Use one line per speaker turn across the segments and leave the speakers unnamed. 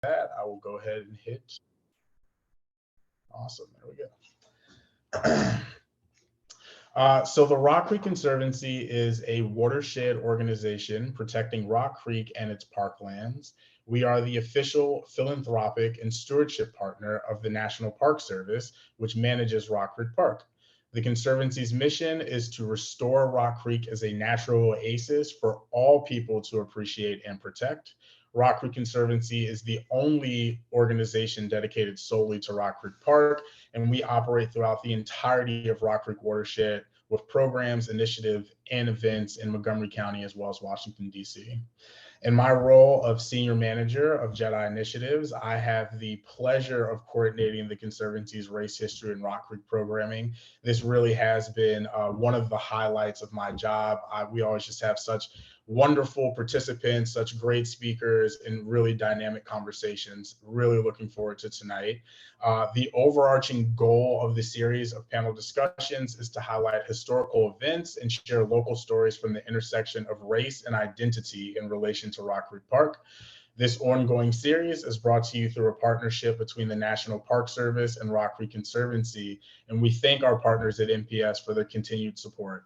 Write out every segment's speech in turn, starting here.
that, I will go ahead and hit awesome. There we go. So the Rock Creek Conservancy is a watershed organization protecting Rock Creek and its parklands. We are the official philanthropic and stewardship partner of the National Park Service, which manages Rock Creek Park. The Conservancy's mission is to restore Rock Creek as a natural oasis for all people to appreciate and protect. Rock Creek Conservancy is the only organization dedicated solely to Rock Creek Park, and we operate throughout the entirety of Rock Creek watershed with programs, initiatives, and events in Montgomery County as well as Washington, D.C. In my role of Senior Manager of Jedi Initiatives, I have the pleasure of coordinating the Conservancy's Race History and Rock Creek programming. This really has been one of the highlights of my job. We always just have such wonderful participants, such great speakers, and really dynamic conversations. Really looking forward to tonight. The overarching goal of the series of panel discussions is to highlight historical events and share local stories from the intersection of race and identity in relation to Rock Creek Park. This ongoing series is brought to you through a partnership between the National Park Service and Rock Creek Conservancy, and we thank our partners at NPS for their continued support.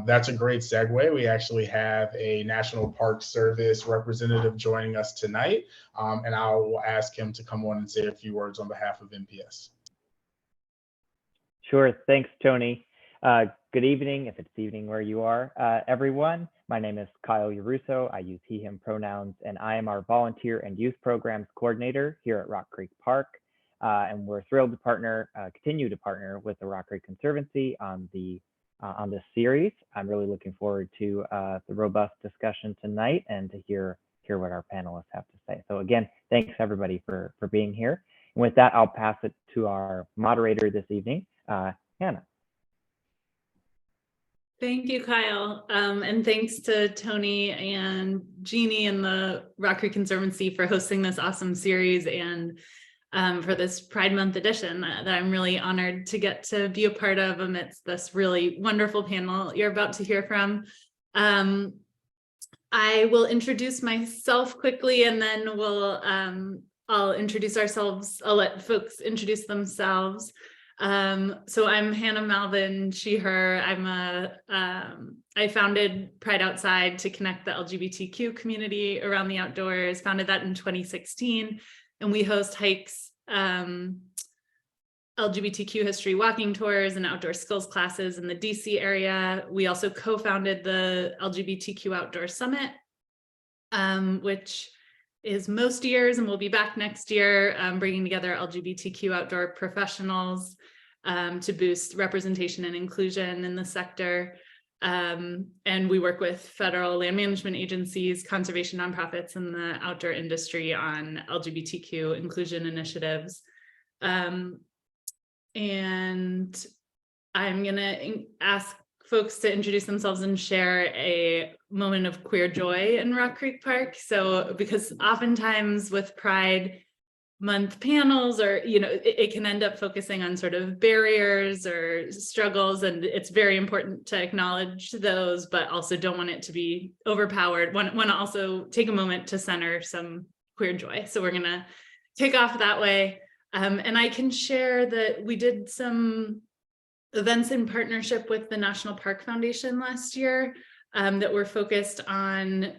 That's a great segue. We actually have a National Park Service representative joining us tonight, and I will ask him to come on and say a few words on behalf of NPS.
Sure. Thanks, Tony. Good evening, if it's evening where you are, everyone. My name is Kyle Yaruso. I use he, him pronouns, and I am our volunteer and youth programs coordinator here at Rock Creek Park. And we're thrilled to continue to partner with the Rock Creek Conservancy on this series. I'm really looking forward to the robust discussion tonight and to hear what our panelists have to say. So again, thanks everybody for being here. And with that, I'll pass it to our moderator this evening, Hannah.
Thank you, Kyle. And thanks to Tony and Jeannie and the Rock Creek Conservancy for hosting this awesome series and for this Pride Month edition that I'm really honored to get to be a part of amidst this really wonderful panel you're about to hear from. I will introduce myself quickly and then I'll introduce ourselves. I'll let folks introduce themselves. So I'm Hannah Malvin, she, her. I founded PrideOutside to connect the LGBTQ community around the outdoors, founded that in 2016. And we host hikes, LGBTQ history walking tours and outdoor skills classes in the DC area. We also co-founded the LGBTQ Outdoor Summit, which is most years, and we'll be back next year, bringing together LGBTQ outdoor professionals to boost representation and inclusion in the sector. And we work with federal land management agencies, conservation nonprofits, and the outdoor industry on LGBTQ inclusion initiatives. And I'm gonna ask folks to introduce themselves and share a moment of queer joy in Rock Creek Park. So, because oftentimes with Pride Month panels, or it can end up focusing on sort of barriers or struggles, and it's very important to acknowledge those, but also don't want it to be overpowered. Want to also take a moment to center some queer joy. So we're gonna kick off that way, and I can share that we did some events in partnership with the National Park Foundation last year that were focused on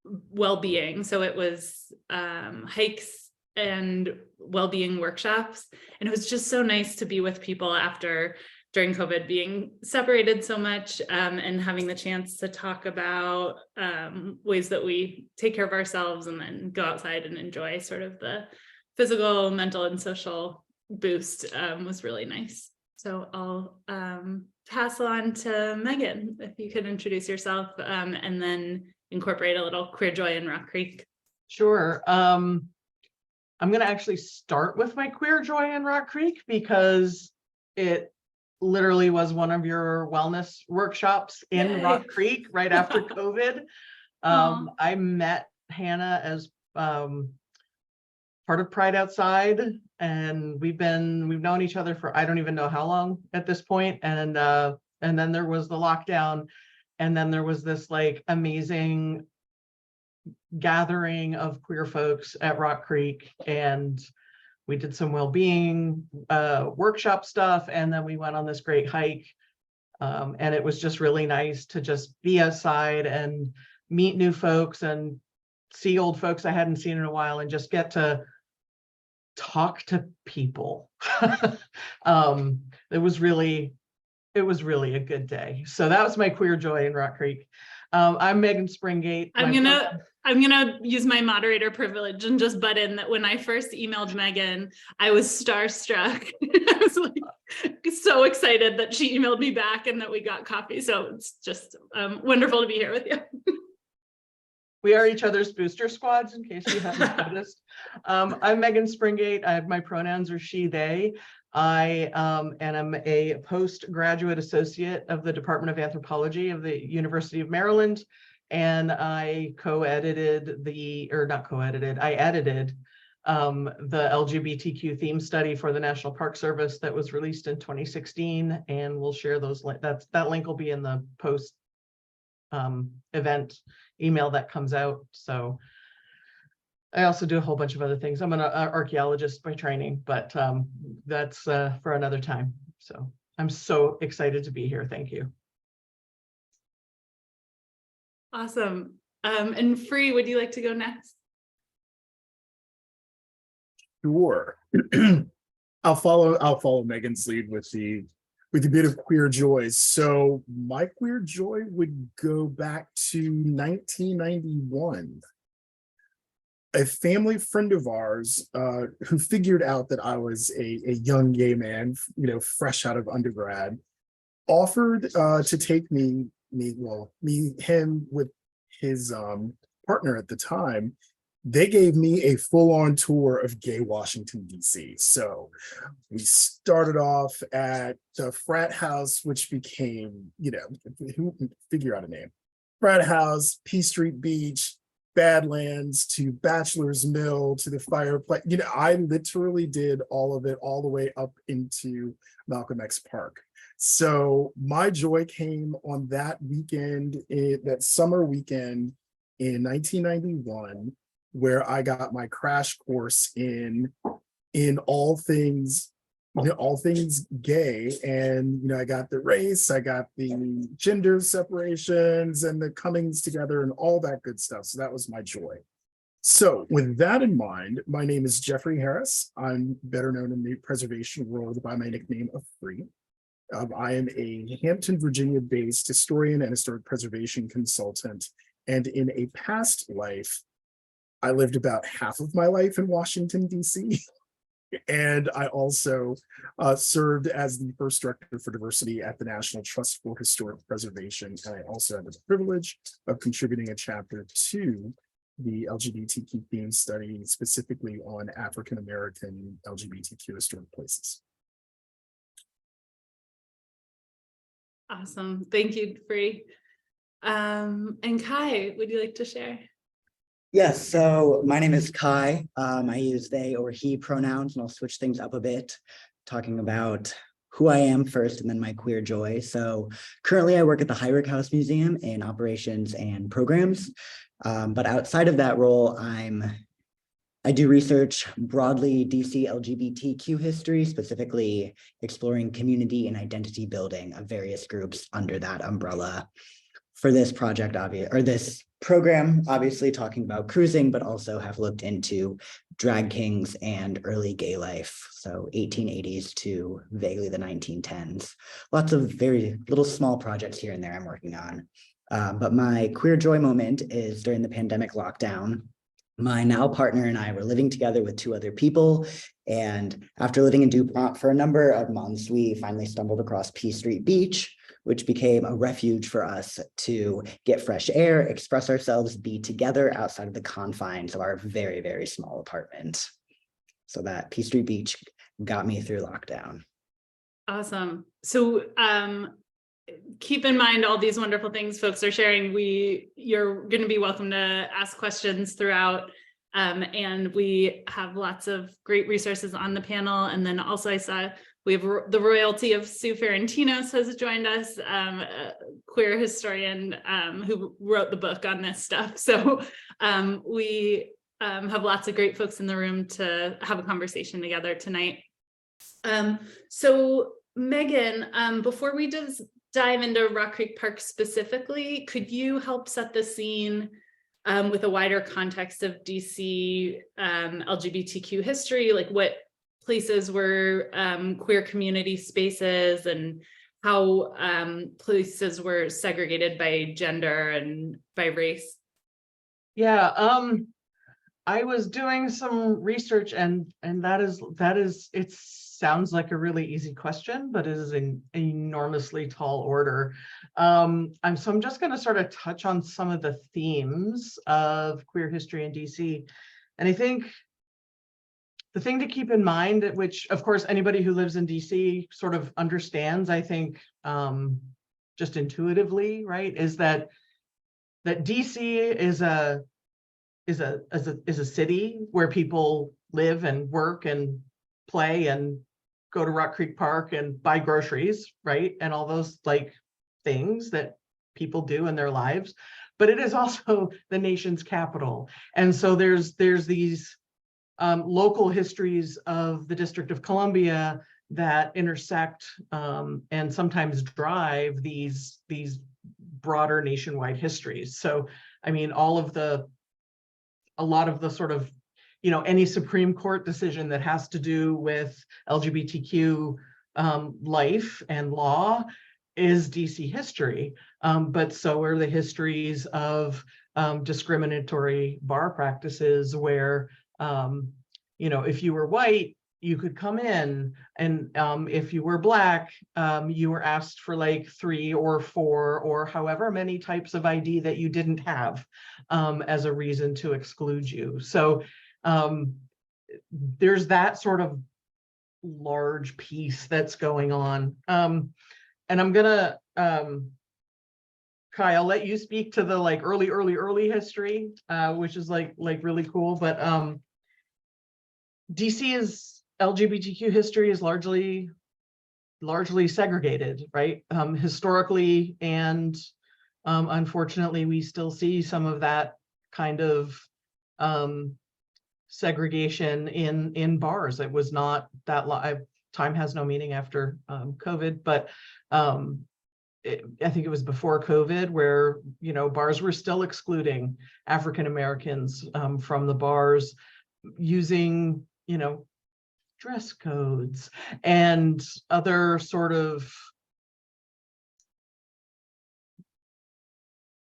well-being. So it was hikes and well-being workshops. And it was just so nice to be with people during COVID, being separated so much, and having the chance to talk about ways that we take care of ourselves and then go outside and enjoy sort of the physical, mental, and social boost was really nice. So I'll pass on to Megan, if you could introduce yourself and then incorporate a little queer joy in Rock Creek.
Sure. I'm going to actually start with my queer joy in Rock Creek because it literally was one of your wellness workshops in Rock Creek right after COVID. I met Hannah as part of PrideOutside, and we've known each other for I don't even know how long at this point. And then there was the lockdown, and then there was this like amazing gathering of queer folks at Rock Creek, and we did some well-being workshop stuff, and then we went on this great hike. And it was just really nice to just be outside and meet new folks and see old folks I hadn't seen in a while and just get to talk to people. It was really a good day. So that was my queer joy in Rock Creek. I'm Megan Springate.
I'm gonna use my moderator privilege and just butt in that when I first emailed Megan, I was starstruck. I was like so excited that she emailed me back and that we got coffee. So it's just wonderful to be here with you.
We are each other's booster squads, in case you haven't noticed. I'm Megan Springate. My pronouns are she, they. I am a postgraduate associate of the Department of Anthropology of the University of Maryland. And I I edited the LGBTQ theme study for the National Park Service that was released in 2016. And we'll share those, that link will be in the post event email that comes out. So I also do a whole bunch of other things. I'm an archaeologist by training, but that's for another time. So I'm so excited to be here. Thank you.
Awesome. And Free, would you like to go next?
Sure. I'll follow Megan's lead with the bit of queer joys. So my queer joy would go back to 1991. A family friend of ours who figured out that I was a young gay man, fresh out of undergrad, offered to take him with his partner at the time. They gave me a full-on tour of gay Washington, D.C. So we started off at the frat house, which became, figure out a name. Frat house, P Street Beach, Badlands, to Bachelor's Mill, to the fireplace. I literally did all of it all the way up into Malcolm X Park. So my joy came on that weekend, that summer weekend in 1991, where I got my crash course in all things gay. And I got the race, I got the gender separations and the comings together and all that good stuff. So that was my joy. So with that in mind, my name is Jeffrey Harris. I'm better known in the preservation world by my nickname of Free. I am a Hampton, Virginia-based historian and historic preservation consultant. And in a past life, I lived about half of my life in Washington, D.C. And I also served as the first director for diversity at the National Trust for Historic Preservation. And I also had the privilege of contributing a chapter to the LGBTQ theme study, specifically on African-American LGBTQ historic places.
Awesome. Thank you, Free. And Kai, would you like to share?
Yes, so my name is Kai. I use they or he pronouns, and I'll switch things up a bit, talking about who I am first and then my queer joy. So currently I work at the Heinrich House Museum in operations and programs. But outside of that role, I do research broadly DC LGBTQ history, specifically exploring community and identity building of various groups under that umbrella. For this project, this program, obviously talking about cruising, but also have looked into drag kings and early gay life. So 1880s to vaguely the 1910s. Lots of very little small projects here and there I'm working on. But my queer joy moment is during the pandemic lockdown. My now partner and I were living together with two other people. And after living in DuPont for a number of months, we finally stumbled across P Street Beach, which became a refuge for us to get fresh air, express ourselves, be together outside of the confines of our very, very small apartment. So that P Street Beach got me through lockdown.
Awesome. So keep in mind all these wonderful things folks are sharing. You're going to be welcome to ask questions throughout. And we have lots of great resources on the panel. And then also I saw we have the royalty of Sue Ferentinos has joined us, a queer historian who wrote the book on this stuff. So we have lots of great folks in the room to have a conversation together tonight. So Megan, before we just dive into Rock Creek Park specifically, could you help set the scene with a wider context of DC LGBTQ history, like what places were queer community spaces and how places were segregated by gender and by race?
Yeah, I was doing some research and that is it sounds like a really easy question, but it is an enormously tall order. So I'm just going to sort of touch on some of the themes of queer history in DC. And I think the thing to keep in mind, which of course anybody who lives in DC sort of understands, I think, just intuitively, right, is that DC is a city where people live and work and play and go to Rock Creek Park and buy groceries, right, and all those like things that people do in their lives. But it is also the nation's capital, and so there's these local histories of the District of Columbia that intersect and sometimes drive these broader nationwide histories. So, I mean, a lot of the sort of, any Supreme Court decision that has to do with LGBTQ life and law is DC history, but so are the histories of discriminatory bar practices where if you were white, you could come in, and if you were Black, you were asked for like 3 or 4 or however many types of ID that you didn't have as a reason to exclude you. So there's that sort of large piece that's going on. And I'm gonna, Kai, I'll let you speak to the like early history, which is like really cool. But DC's LGBTQ history is largely segregated, right? Historically, and unfortunately, we still see some of that kind of segregation in bars. It was not that long. Time has no meaning after COVID, but I think it was before COVID where, bars were still excluding African Americans from the bars using, dress codes and other sort of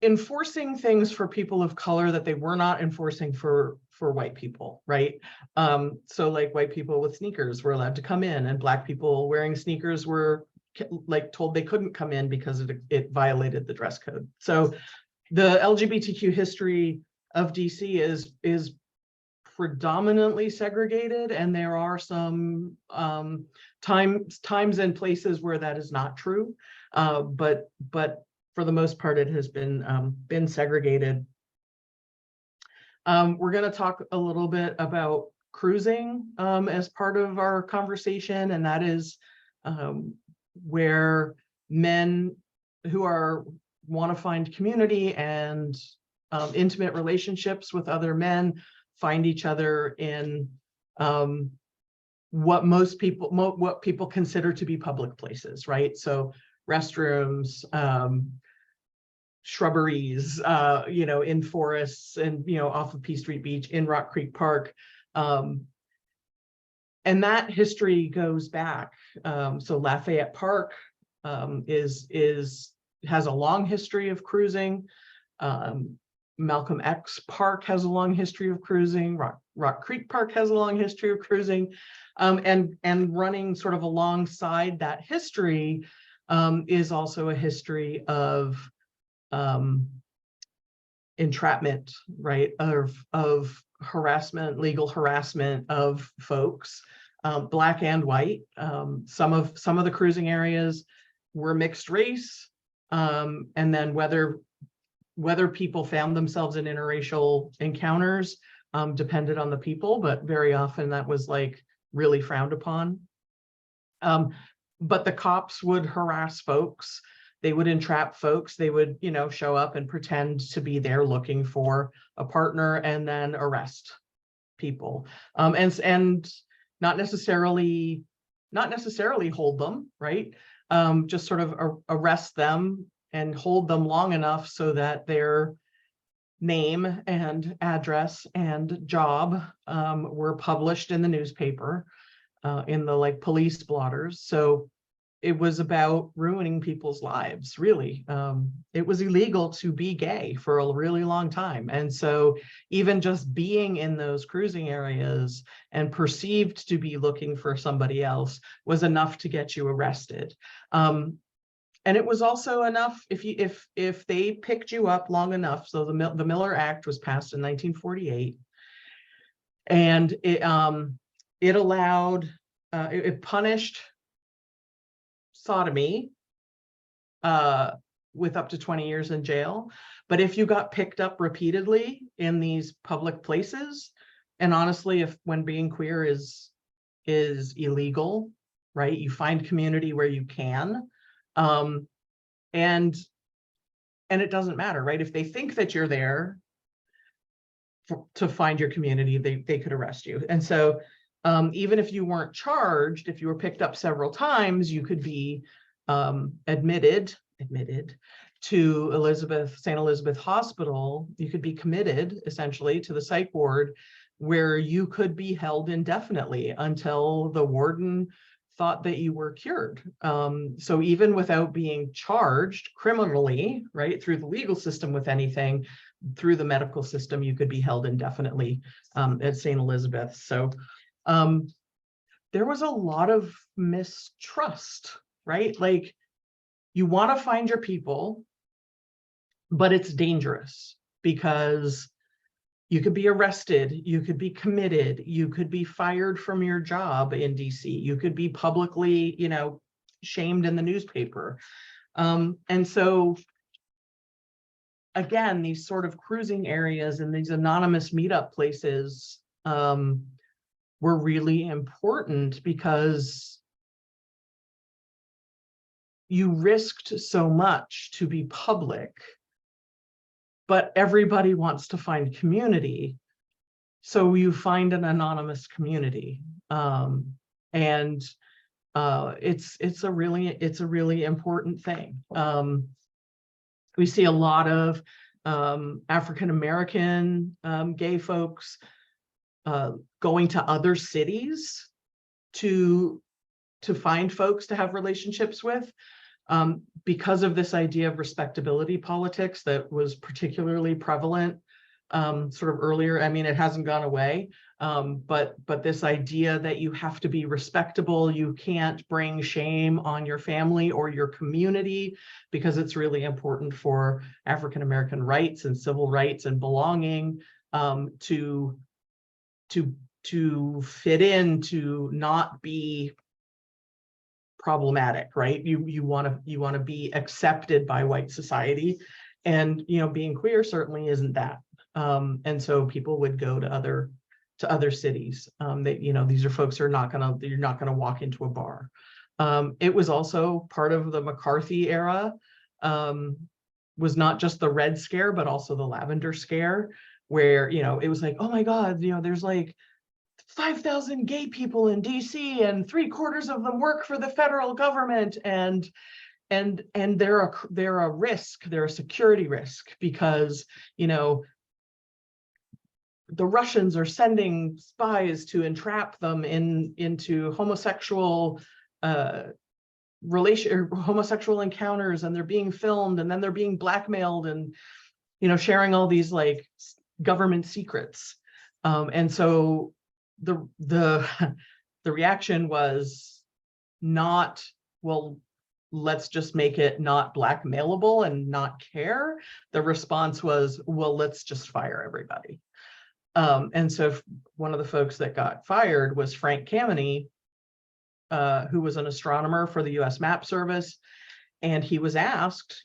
enforcing things for people of color that they were not enforcing for white people, right? So like white people with sneakers were allowed to come in, and Black people wearing sneakers were like told they couldn't come in because it violated the dress code. So the LGBTQ history of DC is predominantly segregated, and there are some times and places where that is not true, but for the most part, it has been segregated. We're going to talk a little bit about cruising as part of our conversation, and that is where men who want to find community and intimate relationships with other men find each other in what people consider to be public places, right? So restrooms, shrubberies, in forests, and off of P Street Beach, in Rock Creek Park, and that history goes back. So Lafayette Park has a long history of cruising. Malcolm X Park has a long history of cruising. Rock Creek Park has a long history of cruising, and running sort of alongside that history is also a history of entrapment, right? Of harassment, legal harassment of folks, Black and white. Some of the cruising areas were mixed race, and then whether people found themselves in interracial encounters depended on the people, but very often that was like really frowned upon. But the cops would harass folks. They would entrap folks. They would, show up and pretend to be there looking for a partner and then arrest people. And not necessarily hold them, right? Just sort of arrest them and hold them long enough so that their name and address and job were published in the newspaper, in the police blotters. So it was about ruining people's lives, really. It was illegal to be gay for a really long time. And so even just being in those cruising areas and perceived to be looking for somebody else was enough to get you arrested. And it was also enough if they picked you up long enough. So the Miller Act was passed in 1948, and it allowed, it punished sodomy with up to 20 years in jail. But if you got picked up repeatedly in these public places, and honestly, when being queer is illegal, right? You find community where you can. And it doesn't matter, right? If they think that you're there to find your community, they could arrest you. And so even if you weren't charged, if you were picked up several times, you could be admitted to St. Elizabeth Hospital. You could be committed essentially to the psych ward, where you could be held indefinitely until the warden thought that you were cured. So even without being charged criminally, right, through the legal system with anything, through the medical system, you could be held indefinitely at St. Elizabeth. So there was a lot of mistrust, right? Like, you want to find your people, but it's dangerous because you could be arrested, you could be committed, you could be fired from your job in DC, you could be publicly, shamed in the newspaper. And so, again, these sort of cruising areas and these anonymous meetup places were really important because you risked so much to be public, but everybody wants to find community. So you find an anonymous community. And it's a really important thing. We see a lot of African-American gay folks going to other cities to find folks to have relationships with, because of this idea of respectability politics that was particularly prevalent sort of earlier. I mean, it hasn't gone away, but this idea that you have to be respectable, you can't bring shame on your family or your community, because it's really important for African-American rights and civil rights and belonging, to fit in, to not be problematic, right? You want to be accepted by white society, and being queer certainly isn't that. And so people would go to other cities. These are folks who are you're not gonna walk into a bar. It was also part of the McCarthy era, was not just the Red Scare, but also the Lavender Scare, where it was like, oh my God, there's like 5,000 gay people in DC, and 3/4 of them work for the federal government, and they're a risk, they're a security risk, because the Russians are sending spies to entrap them into homosexual homosexual encounters, and they're being filmed, and then they're being blackmailed, and sharing all these like government secrets. And so the reaction was not, well, let's just make it not blackmailable and not care. The response was, well, let's just fire everybody. And so one of the folks that got fired was Frank Kameny, who was an astronomer for the US Map Service. And he was asked,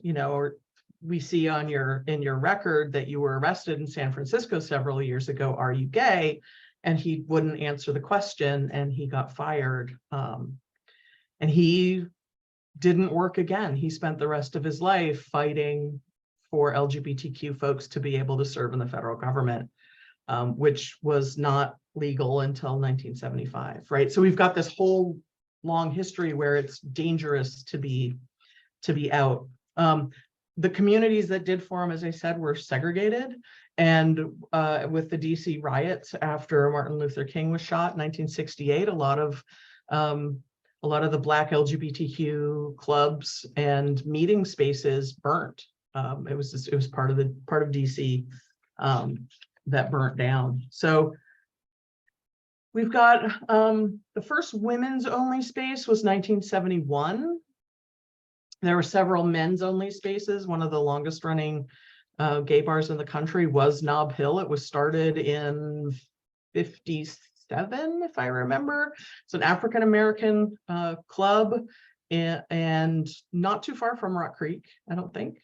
we see in your record that you were arrested in San Francisco several years ago, are you gay? And he wouldn't answer the question, and he got fired. And he didn't work again. He spent the rest of his life fighting for LGBTQ folks to be able to serve in the federal government, which was not legal until 1975, right? So we've got this whole long history where it's dangerous to be out. The communities that did form, as I said, were segregated. And with the DC riots after Martin Luther King was shot in 1968, a lot of the Black LGBTQ clubs and meeting spaces burnt. It was part of DC that burnt down. So we've got the first women's only space was 1971. There were several men's only spaces. One of the longest running gay bars in the country was Nob Hill. It was started in 57, if I remember. It's an African-American club and not too far from Rock Creek, I don't think.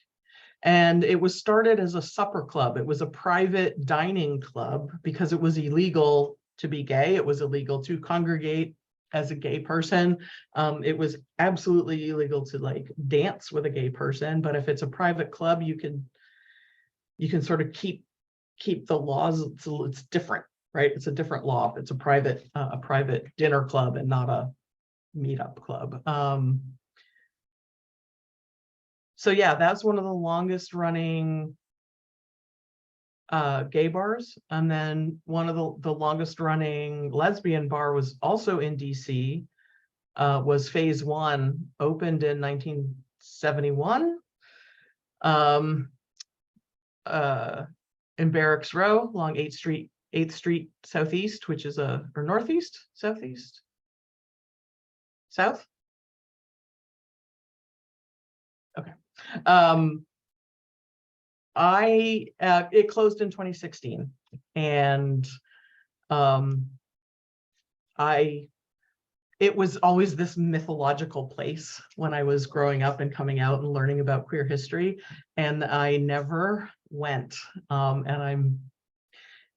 And it was started as a supper club. It was a private dining club because it was illegal to be gay. It was illegal to congregate as a gay person. It was absolutely illegal to like dance with a gay person, but if it's a private club, you can sort of keep the laws. It's different, right? It's a different law. It's a private dinner club and not a meetup club. So yeah, that's one of the longest running gay bars. And then one of the longest running lesbian bar was also in DC, was Phase One, opened in 1971 in Barracks Row along 8th Street Southeast, which is or Northeast, Southeast, South. Okay. It closed in 2016, and it was always this mythological place when I was growing up and coming out and learning about queer history, and I never went. And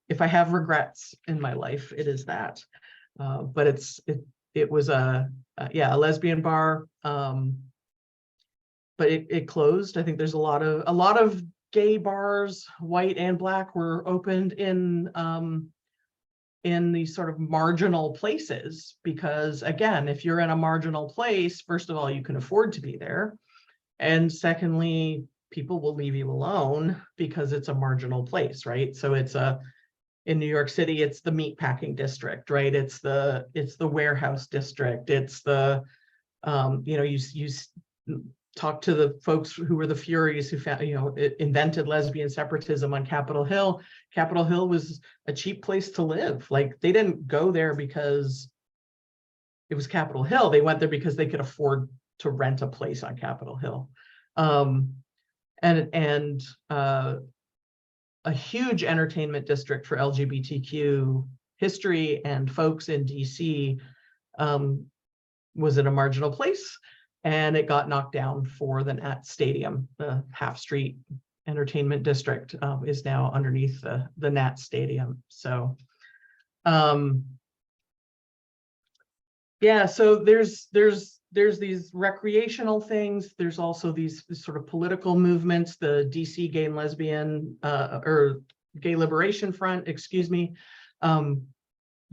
if I have regrets in my life, it is that. But it was a lesbian bar, but it closed. I think there's a lot of gay bars, white and Black, were opened in these sort of marginal places, because again, if you're in a marginal place, first of all, you can afford to be there, and secondly, people will leave you alone because it's a marginal place, right? So in New York City, it's the meatpacking district, right? It's the warehouse district. It's the you talk to the folks who were the Furies who invented lesbian separatism on Capitol Hill. Capitol Hill was a cheap place to live. Like, they didn't go there because it was Capitol Hill. They went there because they could afford to rent a place on Capitol Hill. And a huge entertainment district for LGBTQ history and folks in DC was in a marginal place. And it got knocked down for the Nat Stadium. The Half Street Entertainment District is now underneath the Nat Stadium. So, yeah. So there's these recreational things. There's also these sort of political movements. The DC Gay and Lesbian or Gay Liberation Front, excuse me,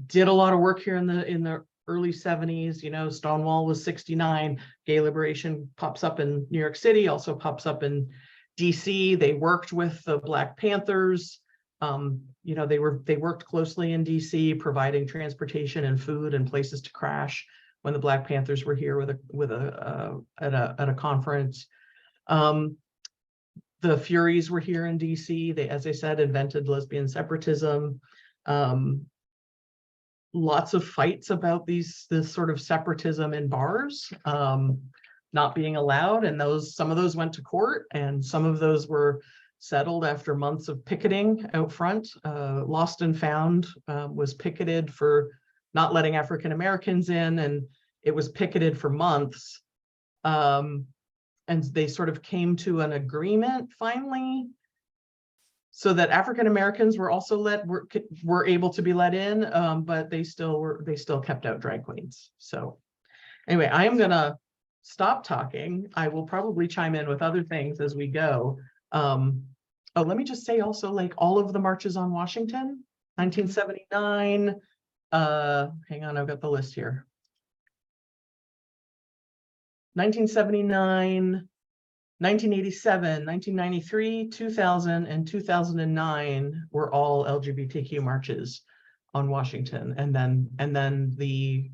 did a lot of work here in the early 70s. Stonewall was 69. Gay Liberation pops up in New York City, also pops up in DC. They worked with the Black Panthers. They worked closely in DC, providing transportation and food and places to crash when the Black Panthers were here at a conference. The Furies were here in DC. They, as I said, invented lesbian separatism. Lots of fights about this sort of separatism in bars not being allowed, and some of those went to court, and some of those were settled after months of picketing out front. Lost and Found was picketed for not letting African Americans in, and it was picketed for months, and they sort of came to an agreement finally, so that African Americans were also were able to be let in, but they still kept out drag queens. So, Anyway, I am gonna stop talking. I will probably chime in with other things as we go. Oh, let me just say also, like, all of the marches on Washington, 1979. Hang on, I've got the list here. 1979, 1987, 1993, 2000, and 2009 were all LGBTQ marches on Washington. And then the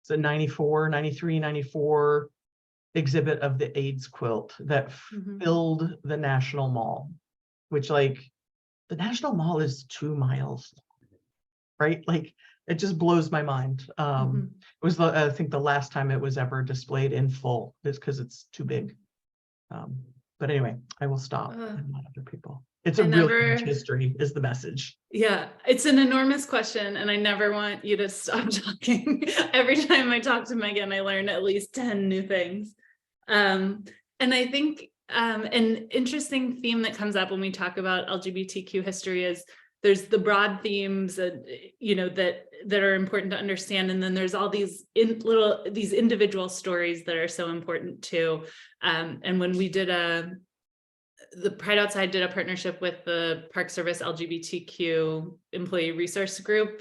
so 94, 93, 94 exhibit of the AIDS quilt that filled the National Mall, which, like, the National Mall is 2 miles, right? Like, it just blows my mind. It was I think the last time it was ever displayed in full, is because it's too big. But anyway, I will stop and let other people. It's a really rich history, is the message.
Yeah, it's an enormous question, and I never want you to stop talking. Every time I talk to Megan, I learn at least 10 new things. And I think an interesting theme that comes up when we talk about LGBTQ history is there's the broad themes that, you know, that are important to understand, and then there's all these these individual stories that are so important too. And when we did the PrideOutside did a partnership with the Park Service LGBTQ employee resource group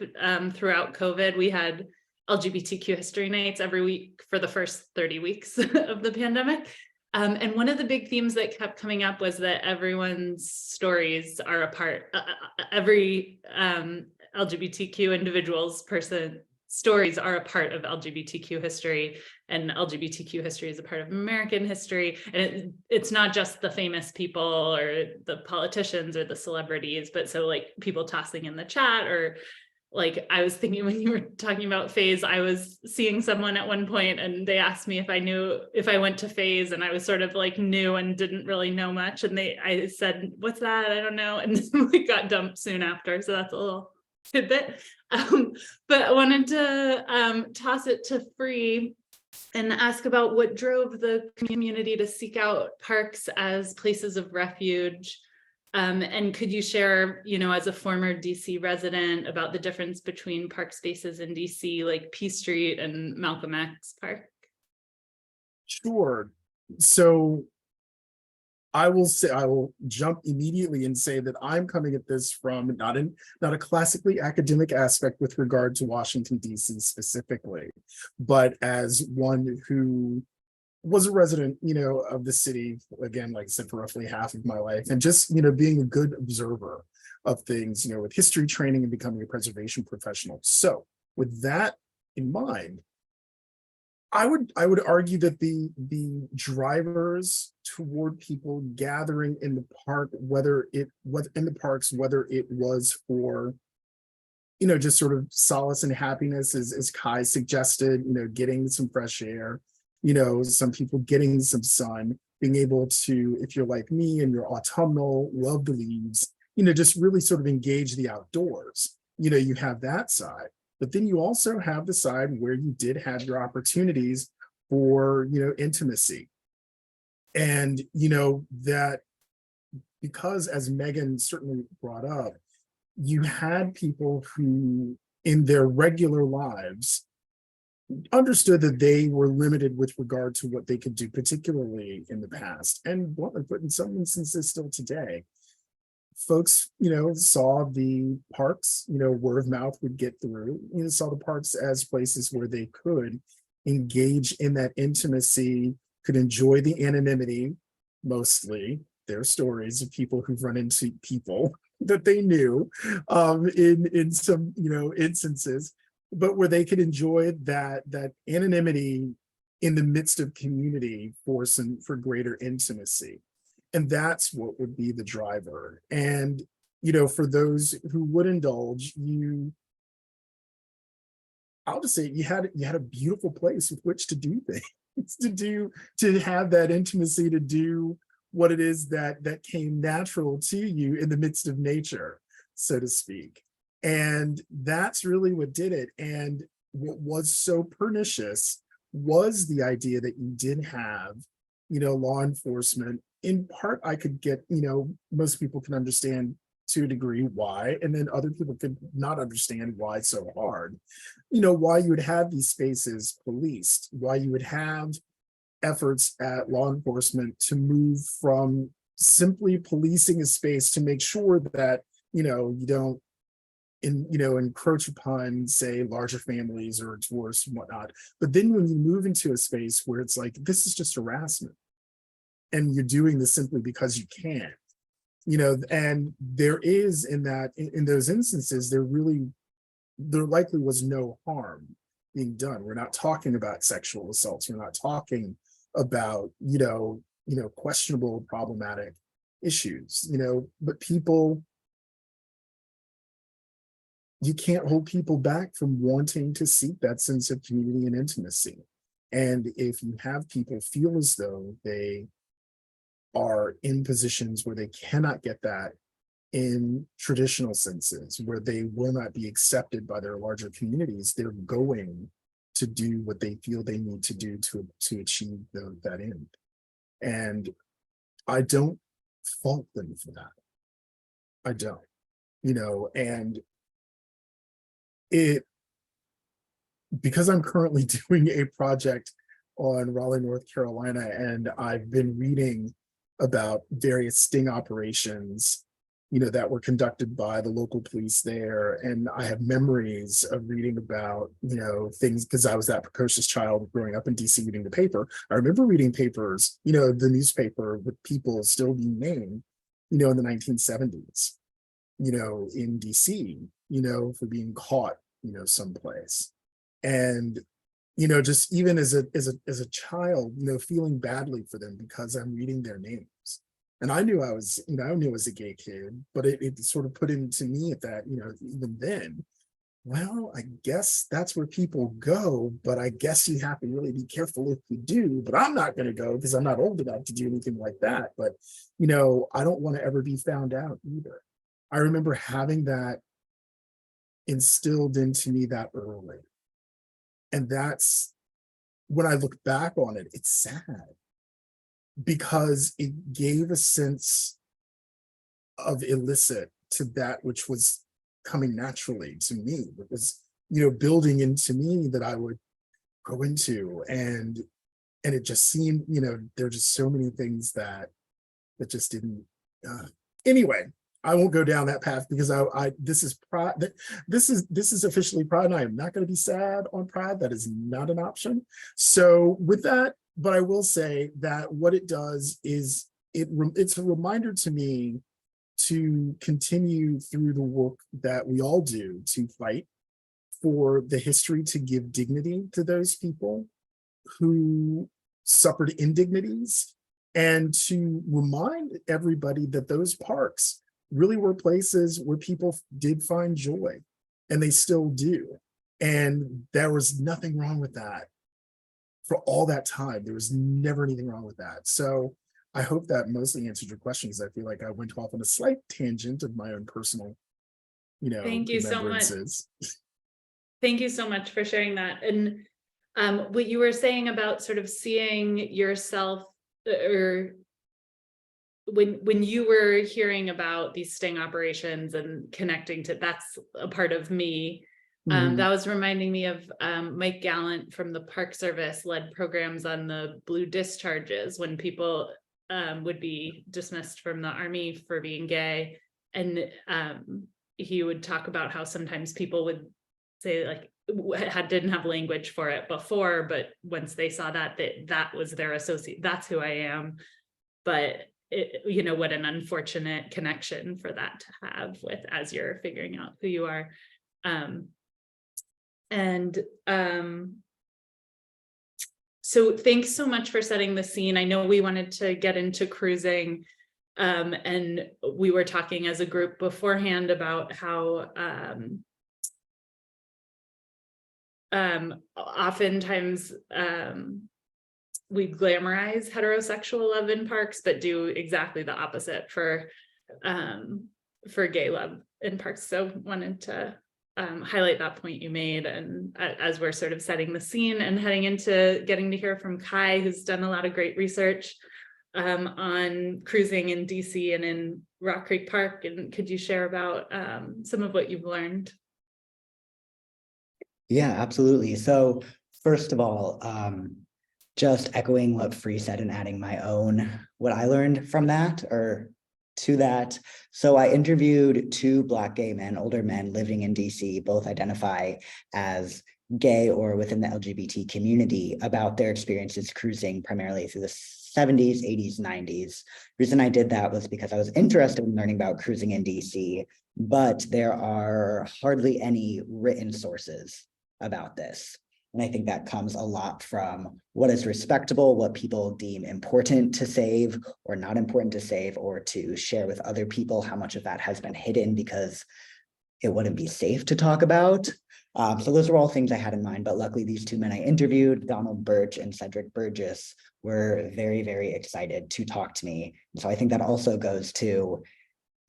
throughout COVID. We had LGBTQ history nights every week for the first 30 weeks of the pandemic. And one of the big themes that kept coming up was that everyone's stories are a part, every LGBTQ individual's stories are a part of LGBTQ history, and LGBTQ history is a part of American history. And it's not just the famous people or the politicians or the celebrities, but so, like, people tossing in the chat, or like, I was thinking when you were talking about phase, I was seeing someone at one point and they asked me if I knew if I went to phase, and I was sort of like new and didn't really know much. And I said, what's that? I don't know. And we got dumped soon after. So that's a little tidbit. But I wanted to toss it to Free and ask about what drove the community to seek out parks as places of refuge. And could you share, you know, as a former DC resident, about the difference between park spaces in DC, like P Street and Malcolm X Park?
Sure. So I will jump immediately and say that I'm coming at this from not a classically academic aspect with regard to Washington, DC specifically, but as one who was a resident, you know, of the city, again, like I said, for roughly half of my life, and just, you know, being a good observer of things, you know, with history training and becoming a preservation professional. So with that in mind, I would argue that the drivers toward people gathering in the park, whether it was for, you know, just sort of solace and happiness, as Kai suggested, you know, getting some fresh air, you know, some people getting some sun, being able to, if you're like me and you're autumnal, love the leaves, you know, just really sort of engage the outdoors. You know, you have that side. But then you also have the side where you did have your opportunities for, you know, intimacy. And, you know, that because, as Megan certainly brought up, you had people who in their regular lives understood that they were limited with regard to what they could do, particularly in the past. And but in some instances still today, folks, you know, saw the parks, you know, word of mouth would get through, you know, saw the parks as places where they could engage in that intimacy, could enjoy the anonymity, mostly their stories of people who've run into people that they knew in some, you know, instances, but where they could enjoy that anonymity in the midst of community for greater intimacy. And that's what would be the driver. And, you know, for those who would indulge, I'll just say you had a beautiful place with which to do things, to have that intimacy, to do what it is that came natural to you in the midst of nature, so to speak. And that's really what did it. And what was so pernicious was the idea that you did have, you know, law enforcement. In part, I could get, you know, most people can understand to a degree why, and then other people could not understand why it's so hard. You know, why you would have these spaces policed, why you would have efforts at law enforcement to move from simply policing a space to make sure that, you know, you don't encroach upon, say, larger families or tourists and whatnot. But then when you move into a space where it's like, this is just harassment, and you're doing this simply because you can, you know, and there is in those instances, there likely was no harm being done. We're not talking about sexual assaults. We're not talking about, questionable, problematic issues, but you can't hold people back from wanting to seek that sense of community and intimacy. And if you have people feel as though they are in positions where they cannot get that in traditional senses, where they will not be accepted by their larger communities, they're going to do what they feel they need to do to achieve that end. And I don't fault them for that. I don't, and because I'm currently doing a project on Raleigh, North Carolina, and I've been reading about various sting operations, that were conducted by the local police there. And I have memories of reading about, things, because I was that precocious child growing up in DC reading the paper. I remember reading papers, the newspaper with people still being named, in the 1970s, in DC, for being caught, someplace. And, just even as a child, feeling badly for them because I'm reading their names. And I knew I was a gay kid, but it sort of put into me at that, even then, well, I guess that's where people go, but I guess you have to really be careful if you do, but I'm not going to go because I'm not old enough to do anything like that. But, I don't want to ever be found out either. I remember having that instilled into me that early. And that's, when I look back on it, it's sad, because it gave a sense of illicit to that which was coming naturally to me. It was, building into me that I would go into, and it just seemed, there are just so many things that just didn't. Anyway, I won't go down that path, because this is Pride. This is officially Pride, and I am not going to be sad on Pride. That is not an option. So with that. But I will say that what it does is it's a reminder to me to continue through the work that we all do to fight for the history, to give dignity to those people who suffered indignities, and to remind everybody that those parks really were places where people did find joy, and they still do. And there was nothing wrong with that. For all that time, there was never anything wrong with that. So I hope that mostly answered your questions. I feel like I went off on a slight tangent of my own personal,
Thank you so much. Thank you so much for sharing that. And what you were saying about sort of seeing yourself, or when you were hearing about these sting operations and connecting to, that's a part of me. That was reminding me of Mike Gallant from the Park Service led programs on the blue discharges when people would be dismissed from the Army for being gay. And he would talk about how sometimes people would say, like, didn't have language for it before, but once they saw that was their associate, that's who I am. But what an unfortunate connection for that to have with, as you're figuring out who you are. So thanks so much for setting the scene. I know we wanted to get into cruising, and we were talking as a group beforehand about how oftentimes we glamorize heterosexual love in parks, but do exactly the opposite for gay love in parks. So wanted to highlight that point you made, and as we're sort of setting the scene and heading into getting to hear from Kai, who's done a lot of great research on cruising in DC and in Rock Creek Park. And could you share about some of what you've learned?
Yeah, absolutely. So first of all, just echoing what Free said and adding my own, what I learned from that or to that. So I interviewed 2 Black gay men, older men living in DC, both identify as gay or within the LGBT community, about their experiences cruising primarily through the 70s, 80s, 90s. The reason I did that was because I was interested in learning about cruising in DC, but there are hardly any written sources about this. And I think that comes a lot from what is respectable, what people deem important to save or not important to save, or to share with other people. How much of that has been hidden because it wouldn't be safe to talk about. So those were all things I had in mind, but luckily these 2 men I interviewed, Donald Birch and Cedric Burgess, were very, very excited to talk to me. And so I think that also goes to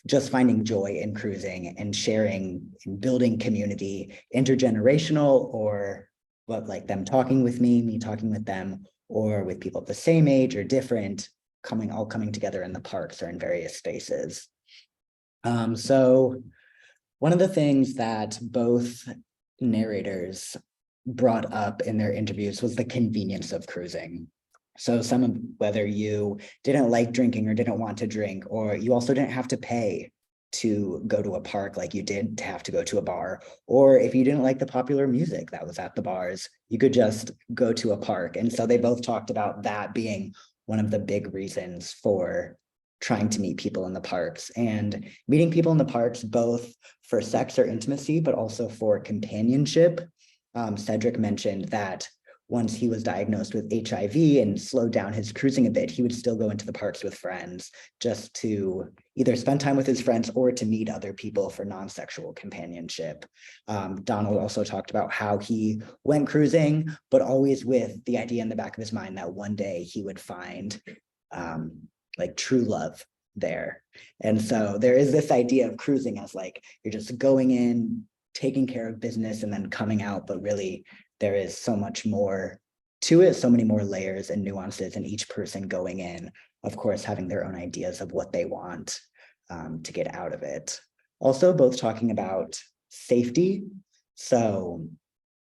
just finding joy in cruising and sharing and building community, intergenerational, or what, like them talking with me talking with them, or with people the same age or different, all coming together in the parks or in various spaces. So one of the things that both narrators brought up in their interviews was the convenience of cruising. So whether you didn't like drinking or didn't want to drink, or you also didn't have to pay to go to a park like you did to have to go to a bar, or if you didn't like the popular music that was at the bars, you could just go to a park. And so they both talked about that being one of the big reasons for trying to meet people in the parks, and meeting people in the parks, both for sex or intimacy, but also for companionship. Cedric mentioned that once he was diagnosed with HIV and slowed down his cruising a bit, he would still go into the parks with friends just to either spend time with his friends or to meet other people for non-sexual companionship. Donald also talked about how he went cruising, but always with the idea in the back of his mind that one day he would find like true love there. And so there is this idea of cruising as like, you're just going in, taking care of business and then coming out, but really there is so much more to it, so many more layers and nuances, and each person going in, of course, having their own ideas of what they want to get out of it. Also, both talking about safety. So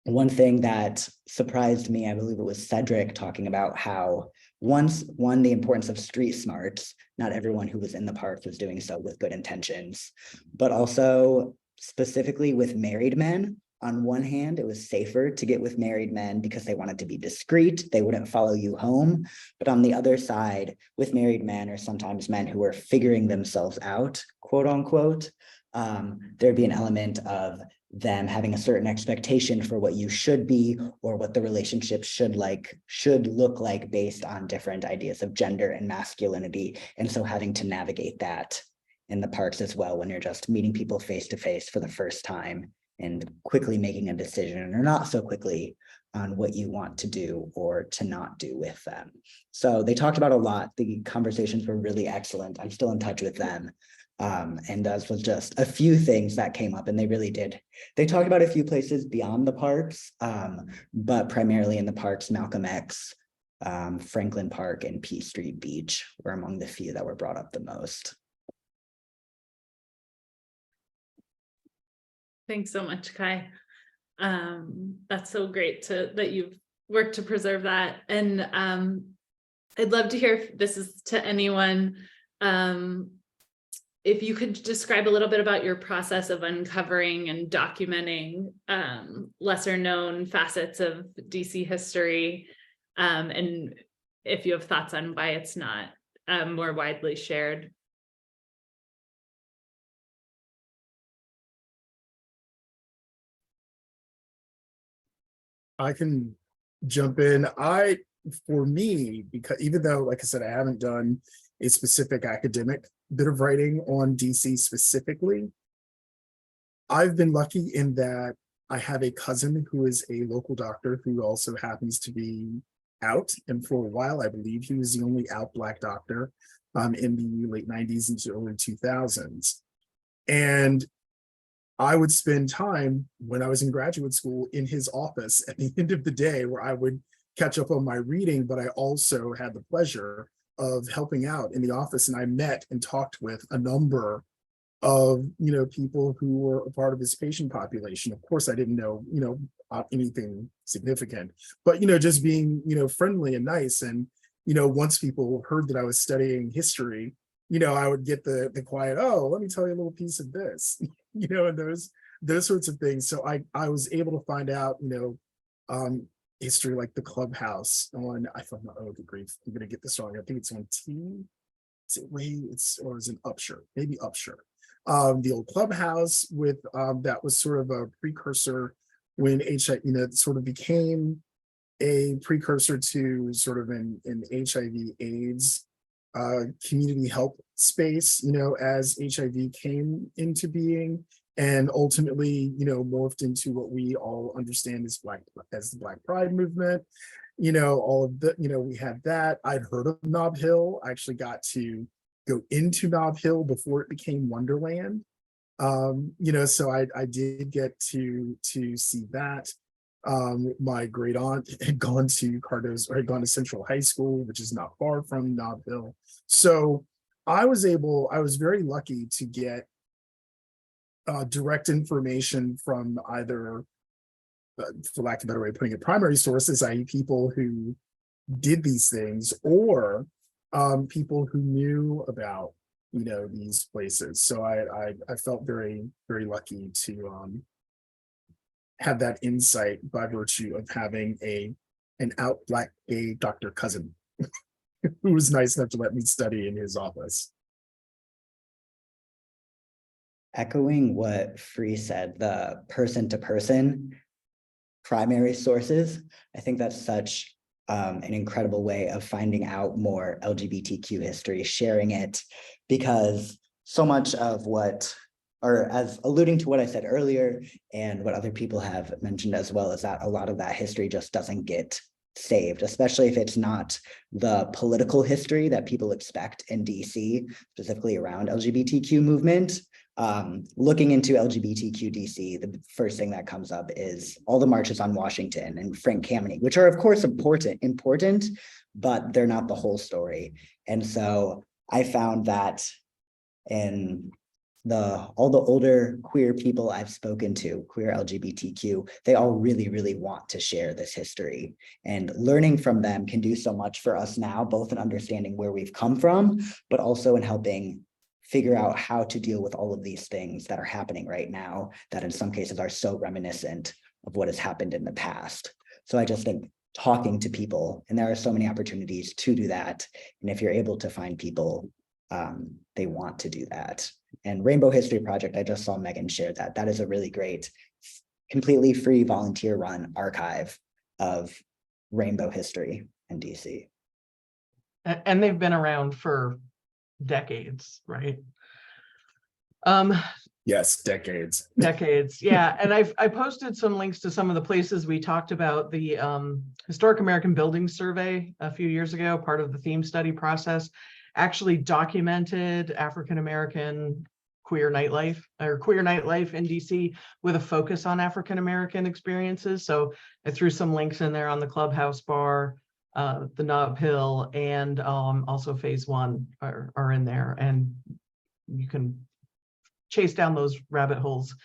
one thing that surprised me, I believe it was Cedric talking about how the importance of street smarts. Not everyone who was in the park was doing so with good intentions, but also specifically with married men. On one hand, it was safer to get with married men because they wanted to be discreet. They wouldn't follow you home. But on the other side, with married men, or sometimes men who were figuring themselves out, quote unquote, there'd be an element of them having a certain expectation for what you should be, or what the relationship should look like based on different ideas of gender and masculinity. And so having to navigate that in the parks as well, when you're just meeting people face to face for the first time and quickly making a decision, or not so quickly, on what you want to do or to not do with them. So they talked about a lot. The conversations were really excellent. I'm still in touch with them. And that was just a few things that came up, and they really did. They talked about a few places beyond the parks, but primarily in the parks. Malcolm X, Franklin Park, and P Street Beach were among the few that were brought up the most.
Thanks so much, Kai. That's so great that you've worked to preserve that. And I'd love to hear if this is to anyone. If you could describe a little bit about your process of uncovering and documenting lesser known facets of DC history, and if you have thoughts on why it's not more widely shared.
I can jump in. For me, because even though, like I said, I haven't done a specific academic bit of writing on DC specifically, I've been lucky in that I have a cousin who is a local doctor who also happens to be out. And for a while, I believe he was the only out Black doctor in the late 90s into early 2000s. And I would spend time when I was in graduate school in his office at the end of the day, where I would catch up on my reading, but I also had the pleasure of helping out in the office, and I met and talked with a number of, people who were a part of this patient population. Of course, I didn't know, anything significant, but, just being, friendly and nice. And, once people heard that I was studying history, I would get the quiet, oh, let me tell you a little piece of this, and those sorts of things. So I was able to find out, history like the clubhouse on, I thought, oh, good grief, I'm gonna get this wrong. I think it's on T. Is it Way? Or is it Upshur? Maybe Upshur. The old clubhouse with that was sort of a precursor when HIV, sort of became a precursor to sort of an HIV/AIDS community help space, as HIV came into being, and ultimately, morphed into what we all understand as the Black Pride movement. All of the, we had that. I'd heard of Nob Hill. I actually got to go into Nob Hill before it became Wonderland. So I did get to see that. My great aunt had gone to Central High School, which is not far from Nob Hill. So I was very lucky to get direct information from either, for lack of a better way of putting it, primary sources, i.e. people who did these things, or people who knew about, these places. So I felt very, very lucky to have that insight by virtue of having an out Black gay doctor cousin who was nice enough to let me study in his office.
Echoing what Free said, the person-to-person primary sources, I think that's such an incredible way of finding out more LGBTQ history, sharing it, because so much of what, or as alluding to what I said earlier and what other people have mentioned as well, is that a lot of that history just doesn't get saved, especially if it's not the political history that people expect in DC, specifically around LGBTQ movement. Looking into LGBTQ DC, the first thing that comes up is all the marches on Washington and Frank Kameny, which are of course important, but they're not the whole story. And so I found that in all the older queer people I've spoken to, queer LGBTQ, they all really, really want to share this history, and learning from them can do so much for us now, both in understanding where we've come from, but also in helping figure out how to deal with all of these things that are happening right now that in some cases are so reminiscent of what has happened in the past. So I just think talking to people, and there are so many opportunities to do that. And if you're able to find people, they want to do that. And Rainbow History Project, I just saw Megan share that. That is a really great, completely free volunteer run archive of rainbow history in DC.
And they've been around for decades, right?
Yes, decades.
Decades, yeah. And I posted some links to some of the places we talked about. The Historic American Buildings Survey a few years ago, part of the theme study process, actually documented African American queer nightlife in DC with a focus on African American experiences. So I threw some links in there on the Clubhouse Bar, the Nob Hill, and also Phase 1 are in there, and you can chase down those rabbit holes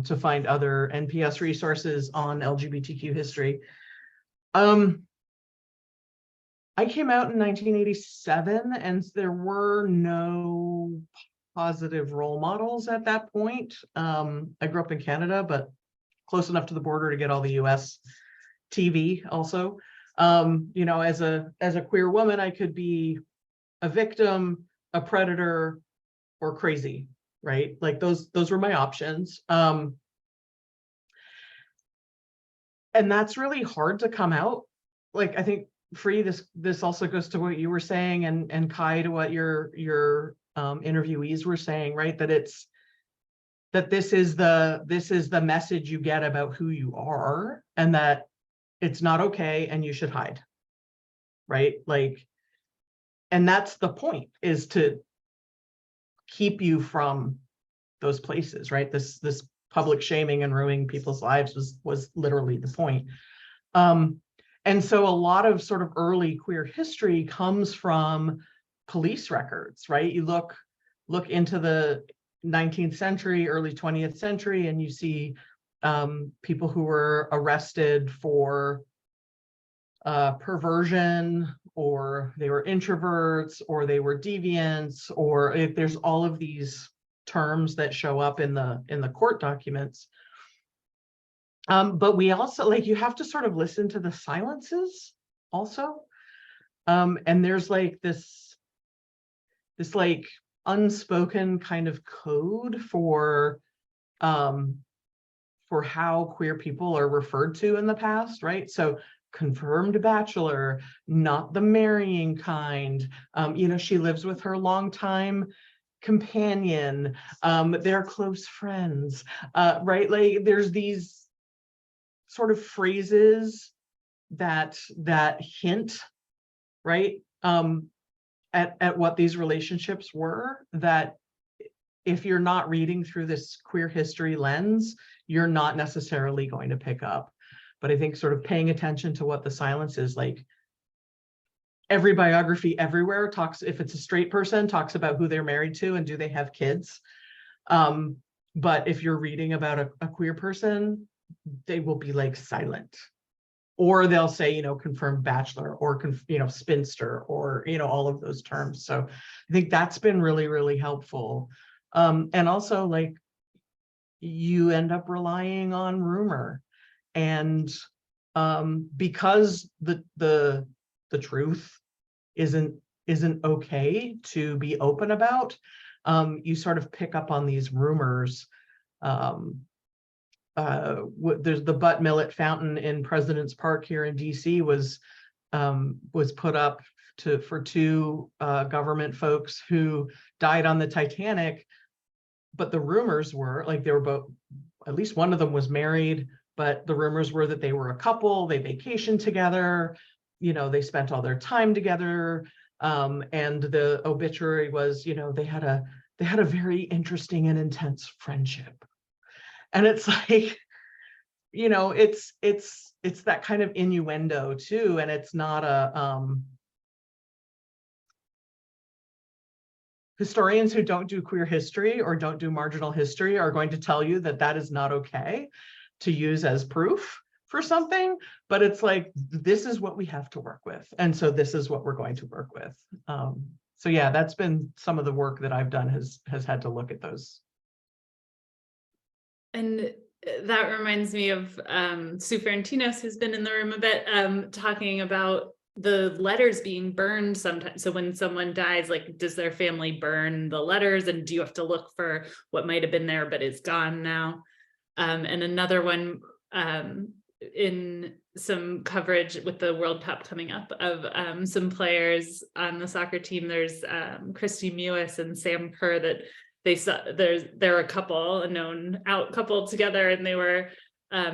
to find other NPS resources on LGBTQ history. I came out in 1987, and there were no positive role models at that point. I grew up in Canada, but close enough to the border to get all the US TV also. As a queer woman, I could be a victim, a predator, or crazy, right? Like those were my options. And that's really hard to come out. Like, I think, Free, this also goes to what you were saying, and Kai, to what your interviewees were saying, right? That this is the message you get about who you are, and that it's not okay and you should hide, right? Like, and that's the point, is to keep you from those places, right? This public shaming and ruining people's lives was literally the point. And so a lot of sort of early queer history comes from police records, right? You look into the 19th century, early 20th century, and you see people who were arrested for perversion, or they were introverts, or they were deviants, or if there's all of these terms that show up in the court documents. But we also, like, you have to sort of listen to the silences also. And there's like this like unspoken kind of code for how queer people are referred to in the past, right? So confirmed bachelor, not the marrying kind. You know, she lives with her longtime companion, they're close friends, right? Like there's these sort of phrases that hint, right, at what these relationships were, that if you're not reading through this queer history lens, you're not necessarily going to pick up. But I think sort of paying attention to what the silence is, like every biography everywhere talks, if it's a straight person, talks about who they're married to and do they have kids. But if you're reading about a queer person, they will be like silent, or they'll say, you know, confirmed bachelor, or you know, spinster, or, you know, all of those terms. So I think that's been really, really helpful. And also, like, you end up relying on rumor, and because the truth isn't okay to be open about, you sort of pick up on these rumors. There's the Butt Millet Fountain in President's Park here in DC was put up for two government folks who died on the Titanic, but the rumors were, like, they were both, at least one of them was married, but the rumors were that they were a couple, they vacationed together, you know, they spent all their time together, and the obituary was, you know, they had a very interesting and intense friendship. And it's like, you know, it's that kind of innuendo too, and it's not a historians who don't do queer history or don't do marginal history are going to tell you that that is not okay to use as proof for something, but it's like, this is what we have to work with, and so this is what we're going to work with. So yeah, that's been some of the work that I've done, has had to look at those.
And that reminds me of Sue Ferentinos, who's been in the room a bit, talking about the letters being burned sometimes. So when someone dies, like, does their family burn the letters, and do you have to look for what might have been there but is gone now? And another one, in some coverage with the World Cup coming up, of some players on the soccer team, there's Christy Mewis and Sam Kerr, that they saw they're a couple, a known out couple together, and they were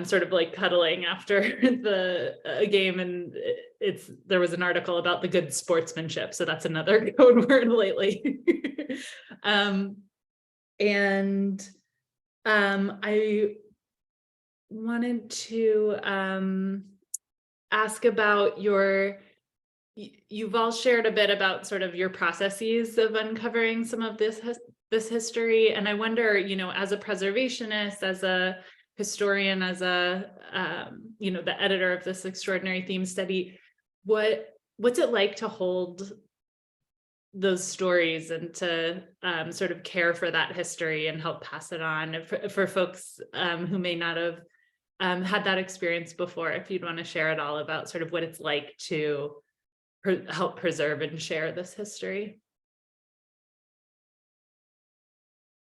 sort of like cuddling after the game, and there was an article about the good sportsmanship, so that's another code word lately. And I wanted to ask about you've all shared a bit about sort of your processes of uncovering some of this history, and I wonder, you know, as a preservationist, as a historian, as a you know, the editor of this extraordinary theme study, what's it like to hold those stories and to sort of care for that history and help pass it on for folks who may not have had that experience before? If you'd want to share at all about sort of what it's like to help preserve and share this history.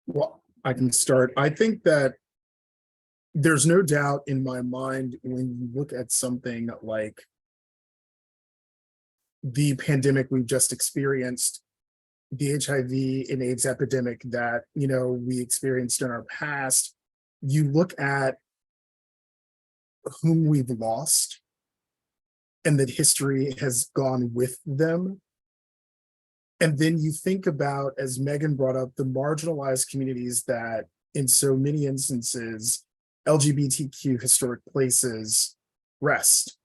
Well, I can start. I think that there's no doubt in my mind, when you look at something like the pandemic we've just experienced, the HIV and AIDS epidemic that, you know, we experienced in our past, you look at whom we've lost and that history has gone with them. And then you think about, as Megan brought up, the marginalized communities that in so many instances, LGBTQ historic places rest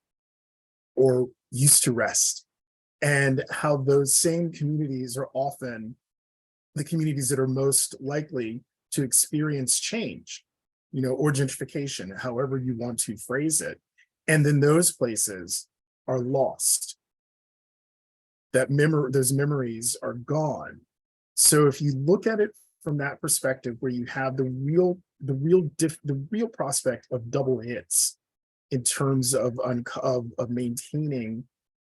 or used to rest. and how those same communities are often the communities that are most likely to experience change, or gentrification, however you want to phrase it. And then those places are lost. Those memories are gone. So if you look at it from that perspective, where you have the real prospect of double hits in terms of maintaining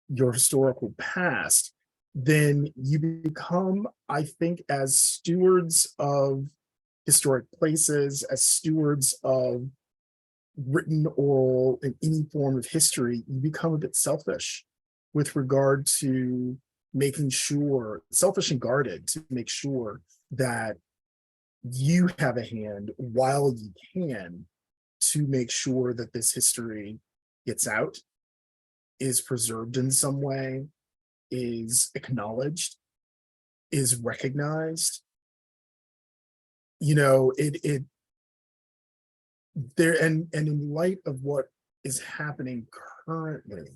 your historical past, then you become, I think, as stewards of historic places, as stewards of written, oral, and any form of history, you become a bit selfish with regard to making sure, selfish and guarded, to make sure that you have a hand while you can to make sure that this history gets out, is preserved in some way, is acknowledged, is recognized. There, and in light of what is happening currently,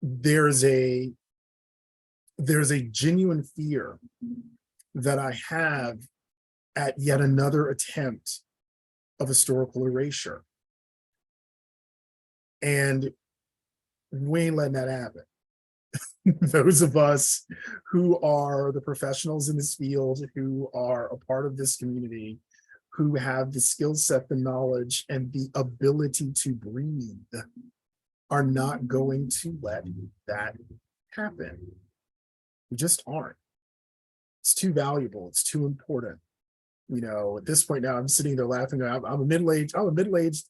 there's a genuine fear that I have at yet another attempt of historical erasure. And we ain't letting that happen. Those of us who are the professionals in this field, who are a part of this community, who have the skill set, the knowledge, and the ability to breathe, are not going to let that happen. We just aren't. It's too valuable. It's too important. At this point now, I'm sitting there laughing. I'm a middle-aged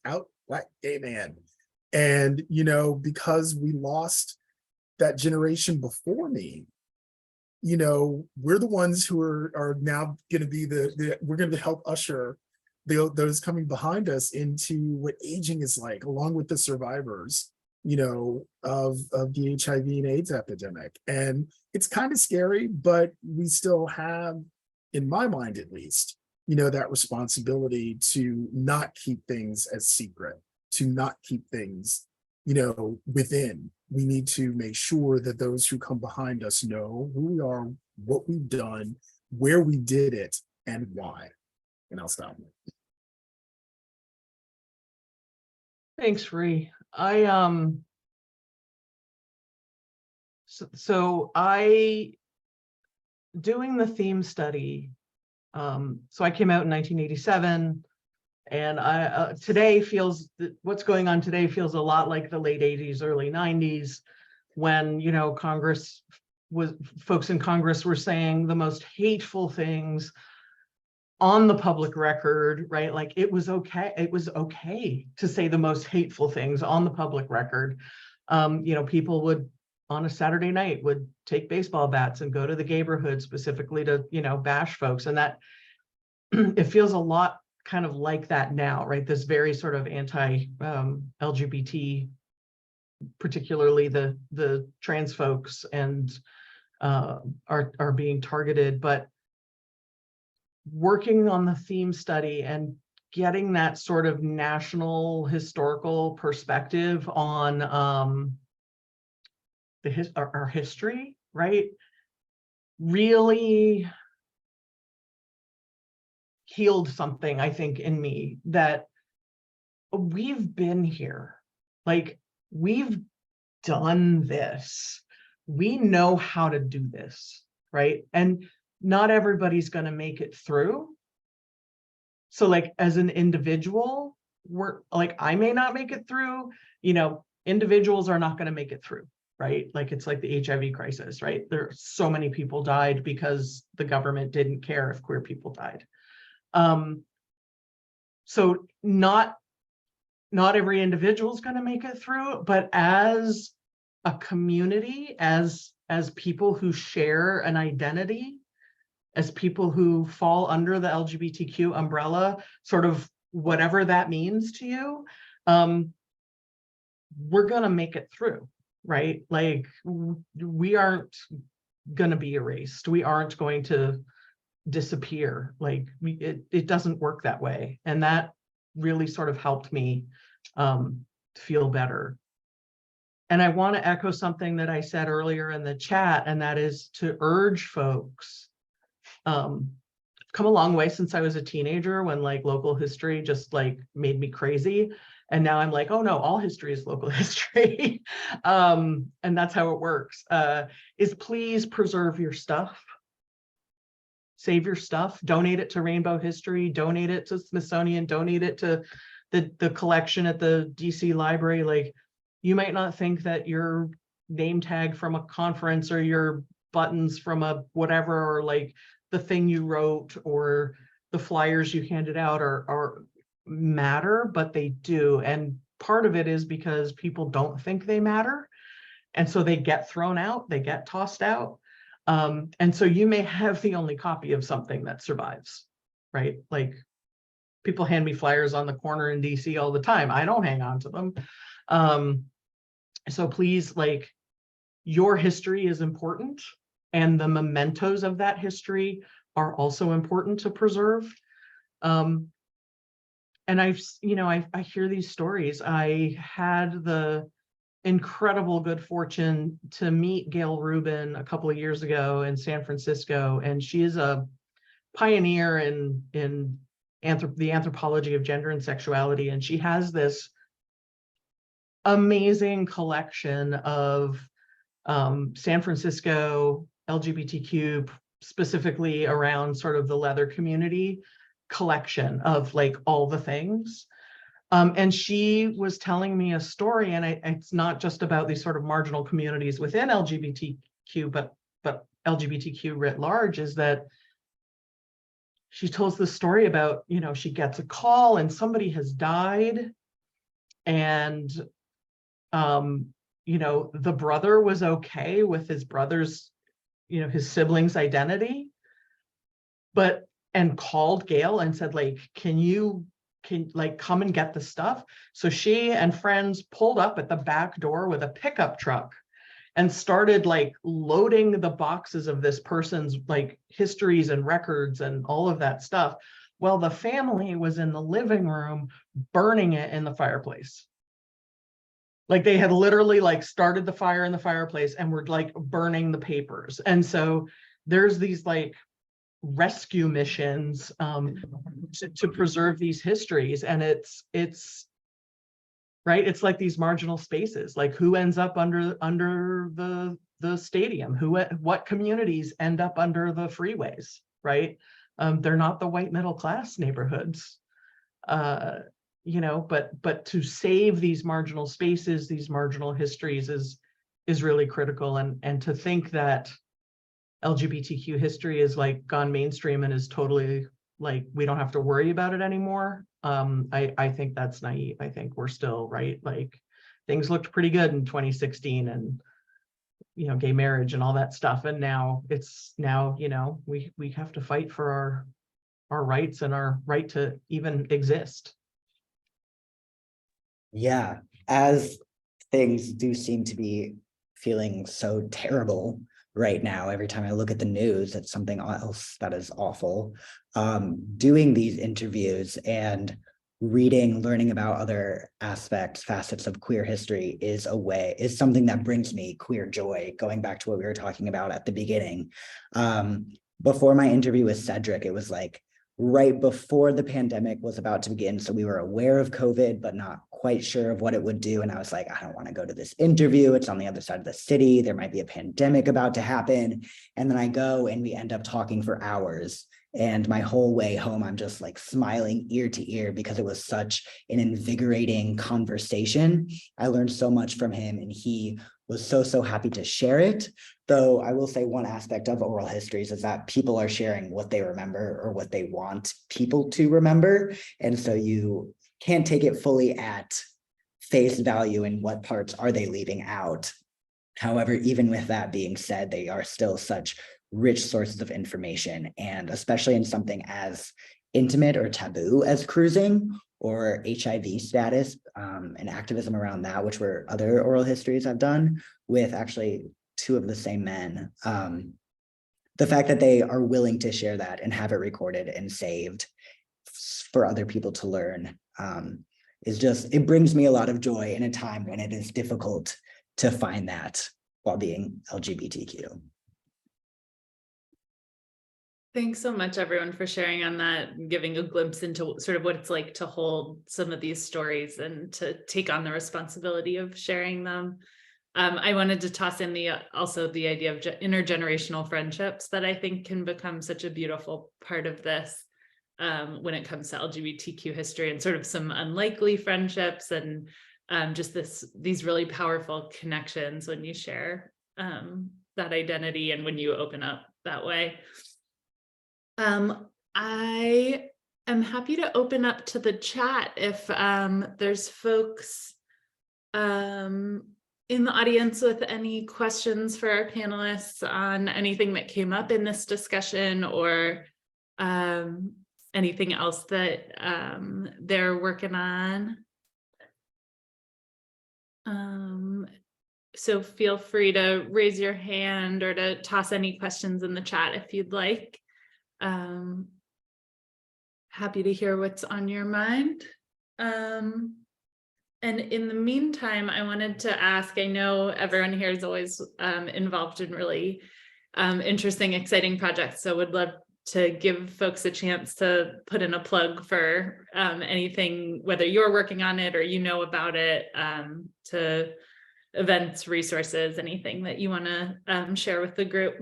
out black gay man. And, because we lost that generation before me, we're the ones who are now going to be we're going to help usher those coming behind us into what aging is like, along with the survivors, of the HIV and AIDS epidemic. And it's kind of scary, but we still have, in my mind at least, that responsibility to not keep things as secret, to not keep things, within. We need to make sure that those who come behind us know who we are, what we've done, where we did it, and why. And I'll stop.
Thanks, Ree. Doing the theme study, so I came out in 1987, and today feels, what's going on today feels a lot like the late 80s, early 90s, when, folks in Congress were saying the most hateful things on the public record, right? Like it was okay to say the most hateful things on the public record. People would, on a Saturday night, would take baseball bats and go to the neighborhood specifically to, bash folks. And that it feels a lot kind of like that now, right? This very sort of anti-LGBT, particularly the trans folks, and are being targeted. But working on the theme study and getting that sort of national historical perspective on our history, right, really healed something, I think, in me, that we've been here, like we've done this, we know how to do this, right? And not everybody's going to make it through. So like as an individual, we're like, I may not make it through, individuals are not going to make it through, right? Like it's like the HIV crisis, right? There are so many people died because the government didn't care if queer people died. So not every individual is going to make it through, but as a community, as people who share an identity, as people who fall under the LGBTQ umbrella, sort of whatever that means to you, we're going to make it through, right? Like we aren't going to be erased. We aren't going to disappear. Like it doesn't work that way. And that really sort of helped me feel better. And I want to echo something that I said earlier in the chat, and that is to urge folks, come a long way since I was a teenager when like local history just like made me crazy. And now I'm like, oh no, all history is local history. And that's how it works, is please preserve your stuff. Save your stuff, donate it to Rainbow History, donate it to Smithsonian, donate it to the collection at the DC Library. Like, you might not think that your name tag from a conference or your buttons from a whatever, or like the thing you wrote or the flyers you handed out are matter, but they do. And part of it is because people don't think they matter. And so they get thrown out, they get tossed out. And so you may have the only copy of something that survives, right? Like, people hand me flyers on the corner in DC all the time. I don't hang on to them. So please, like, your history is important, and the mementos of that history are also important to preserve. And I hear these stories. I had the incredible good fortune to meet Gail Rubin a couple of years ago in San Francisco, and she is a pioneer in the anthropology of gender and sexuality, and she has this amazing collection of San Francisco LGBTQ, specifically around sort of the leather community, collection of like all the things. And she was telling me a story, and it's not just about these sort of marginal communities within LGBTQ, but LGBTQ writ large, is that she tells the story about, she gets a call and somebody has died, and the brother was okay with his brother's, his sibling's identity, and called Gail and said, like, can come and get the stuff. So she and friends pulled up at the back door with a pickup truck and started like loading the boxes of this person's like histories and records and all of that stuff, while the family was in the living room burning it in the fireplace. Like, they had literally like started the fire in the fireplace and were like burning the papers. And so there's these like rescue missions to preserve these histories, and it's right, it's like these marginal spaces, like who ends up under the stadium, what communities end up under the freeways, right? They're not the white middle class neighborhoods, but to save these marginal spaces, these marginal histories is really critical. And to think that LGBTQ history is like gone mainstream and is totally like, we don't have to worry about it anymore. I think that's naive. I think we're still, right, like, things looked pretty good in 2016 and gay marriage and all that stuff, and now we have to fight for our rights and our right to even exist.
Yeah, as things do seem to be feeling so terrible right now, every time I look at the news, it's something else that is awful. Doing these interviews and learning about other facets of queer history is something that brings me queer joy, going back to what we were talking about at the beginning. Before my interview with Cedric, it was like right before the pandemic was about to begin. So we were aware of COVID, but not quite sure of what it would do. And I was like, I don't want to go to this interview. It's on the other side of the city. There might be a pandemic about to happen. And then I go and we end up talking for hours. And my whole way home, I'm just like smiling ear to ear because it was such an invigorating conversation. I learned so much from him, and he was so happy to share it. Though I will say one aspect of oral histories is that people are sharing what they remember or what they want people to remember. And so you can't take it fully at face value in what parts are they leaving out. However, even with that being said, they are still such rich sources of information, and especially in something as intimate or taboo as cruising or HIV status, and activism around that, which were other oral histories I've done with actually two of the same men. The fact that they are willing to share that and have it recorded and saved for other people to learn is just, it brings me a lot of joy in a time when it is difficult to find that while being LGBTQ.
Thanks so much, everyone, for sharing on that, and giving a glimpse into sort of what it's like to hold some of these stories and to take on the responsibility of sharing them. I wanted to toss in also the idea of intergenerational friendships that I think can become such a beautiful part of this when it comes to LGBTQ history, and sort of some unlikely friendships, and just these really powerful connections when you share that identity and when you open up that way. I am happy to open up to the chat if there's folks in the audience with any questions for our panelists on anything that came up in this discussion, or anything else that they're working on. So feel free to raise your hand or to toss any questions in the chat if you'd like. Happy to hear what's on your mind. And in the meantime, I wanted to ask, I know everyone here is always involved in really interesting, exciting projects, so would love to give folks a chance to put in a plug for anything, whether you're working on it or you know about it, to events, resources, anything that you want to share with the group.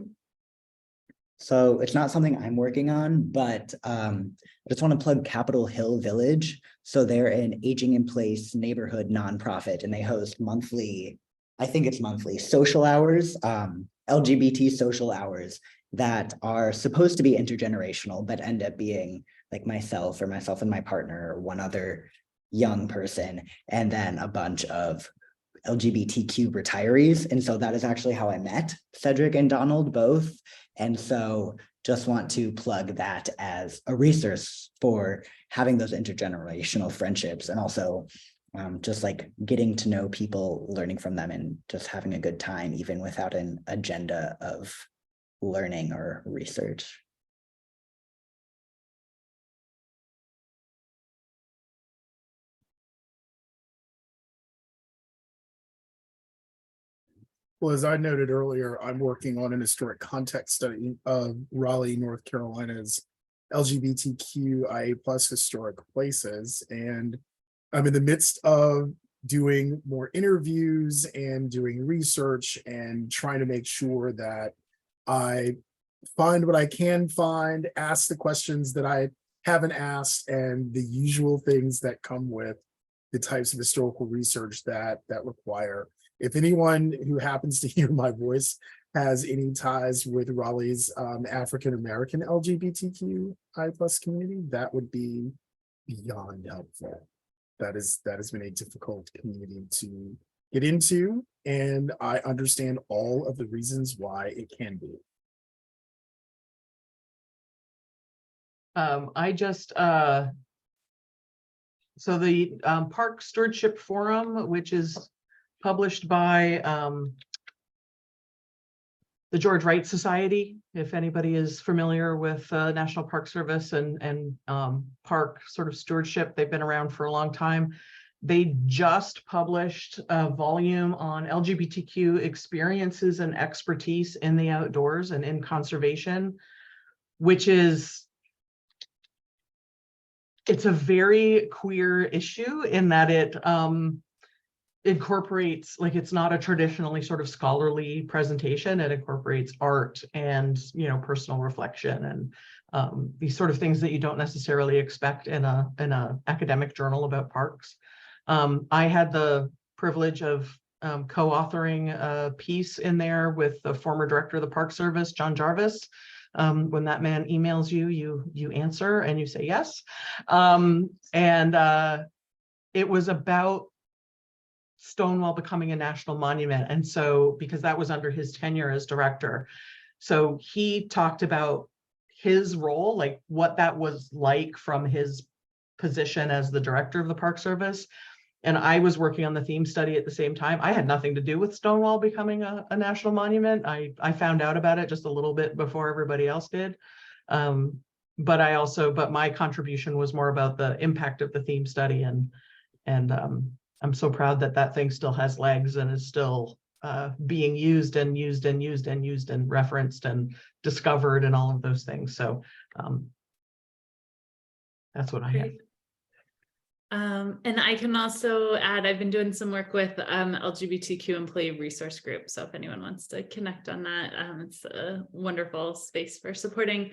So it's not something I'm working on, but I just want to plug Capitol Hill Village. So they're an aging in place neighborhood nonprofit, and they host monthly, I think it's monthly, social hours, LGBT social hours that are supposed to be intergenerational, but end up being like myself and my partner, or one other young person, and then a bunch of LGBTQ retirees. And so that is actually how I met Cedric and Donald both. And so just want to plug that as a resource for having those intergenerational friendships, and also just like getting to know people, learning from them, and just having a good time, even without an agenda of learning or research.
Well, as I noted earlier, I'm working on an historic context study of Raleigh, North Carolina's LGBTQIA+ historic places. And I'm in the midst of doing more interviews and doing research and trying to make sure that I find what I can find, ask the questions that I haven't asked, and the usual things that come with the types of historical research that require. If anyone who happens to hear my voice has any ties with Raleigh's African-American LGBTQI+ community, that would be beyond helpful. That has been a difficult community to get into, and I understand all of the reasons why it can be.
So the Park Stewardship Forum, which is published by the George Wright Society, if anybody is familiar with National Park Service and park sort of stewardship, they've been around for a long time. They just published a volume on LGBTQ experiences and expertise in the outdoors and in conservation, which is, it's a very queer issue in that it incorporates, like, it's not a traditionally sort of scholarly presentation. It incorporates art and, you know, personal reflection and these sort of things that you don't necessarily expect in a academic journal about parks. I had the privilege of co-authoring a piece in there with the former director of the Park Service, John Jarvis. When that man emails you, you answer and you say yes. It was about Stonewall becoming a national monument. And so, because that was under his tenure as director. So he talked about his role, like what that was like from his position as the director of the Park Service. And I was working on the theme study at the same time. I had nothing to do with Stonewall becoming a national monument. I found out about it just a little bit before everybody else did. but my contribution was more about the impact of the theme study, and I'm so proud that that thing still has legs and is still being used and used and used and used and referenced and discovered and all of those things. So that's what I have.
And I can also add, I've been doing some work with LGBTQ employee resource group. So if anyone wants to connect on that, it's a wonderful space for supporting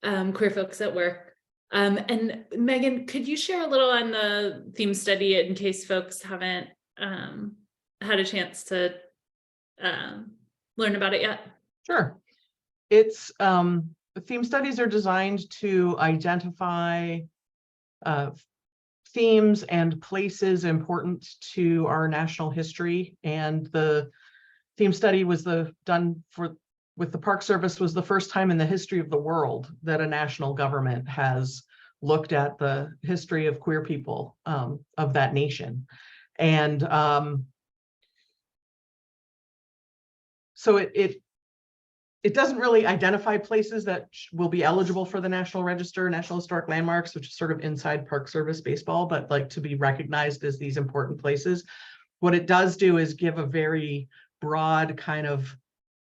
queer folks at work. And Megan, could you share a little on the theme study in case folks haven't had a chance to learn about it yet?
Sure. It's theme studies are designed to identify themes and places important to our national history, and the theme study was done with the Park Service was the first time in the history of the world that a national government has looked at the history of queer people of that nation. And so it doesn't really identify places that will be eligible for the National Register, National Historic Landmarks, which is sort of inside Park Service baseball, but like to be recognized as these important places. What it does do is give a very broad kind of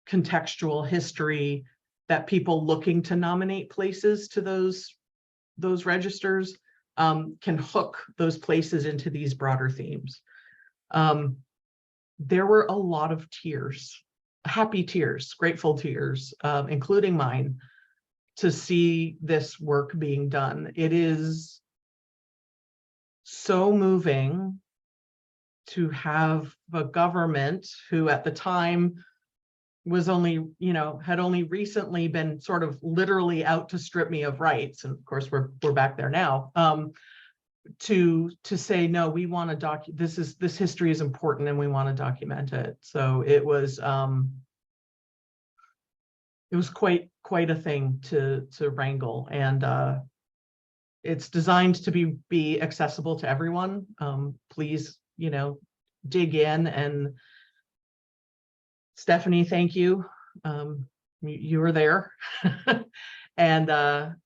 contextual history that people looking to nominate places to those registers can hook those places into these broader themes. There were a lot of tears, happy tears, grateful tears, including mine, to see this work being done. It is so moving to have a government who at the time was only, had only recently been sort of literally out to strip me of rights. And of course, we're back there now. To say, no, we want to this history is important and we want to document it. So it was quite a thing to wrangle, and it's designed to be accessible to everyone. Please, dig in. And Stephanie, thank you. You were there. And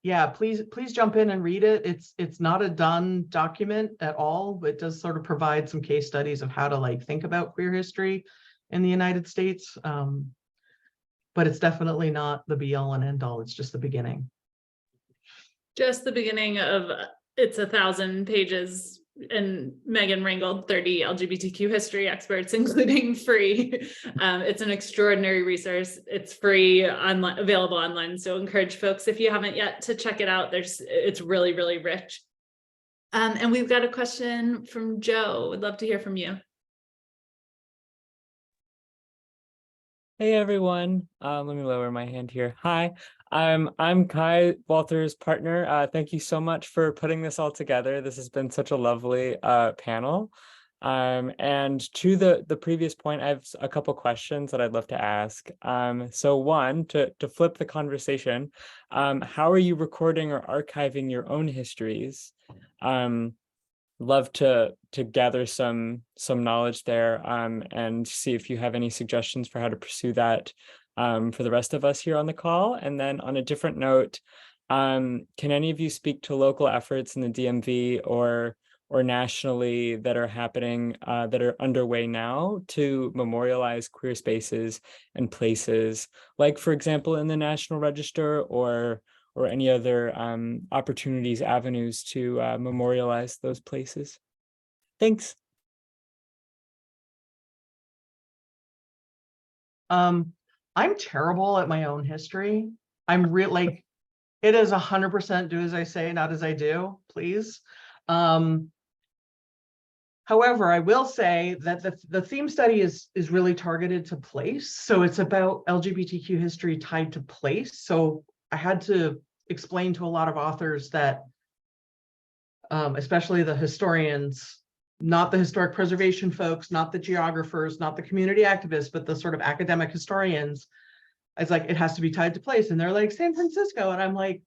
yeah, please jump in and read it. It's not a done document at all, but it does sort of provide some case studies of how to think about queer history in the United States. But it's definitely not the be all and end all. It's just the beginning.
Just the beginning of it's 1,000 pages, and Megan wrangled 30 LGBTQ history experts, including free. It's an extraordinary resource. It's free, online, available online. So encourage folks, if you haven't yet, to check it out. It's really, really rich. And we've got a question from Joe. Would love to hear from you.
Hey everyone, let me lower my hand here. Hi, I'm Kai, Walter's partner. Thank you so much for putting this all together. This has been such a lovely panel. And to the previous point, I have a couple questions that I'd love to ask. So one, to flip the conversation, how are you recording or archiving your own histories? Love to gather some knowledge there, and see if you have any suggestions for how to pursue that for the rest of us here on the call. And then on a different note, can any of you speak to local efforts in the DMV or nationally that are happening, that are underway now to memorialize queer spaces and places, like for example in the National Register or any other opportunities, avenues to memorialize those places? Thanks.
I'm terrible at my own history. I'm really it is 100% do as I say, not as I do, please. However, I will say that the theme study is really targeted to place. So it's about LGBTQ history tied to place. So I had to explain to a lot of authors that, especially the historians, not the historic preservation folks, not the geographers, not the community activists, but the sort of academic historians, it's like, it has to be tied to place. And they're like, San Francisco. And I'm like,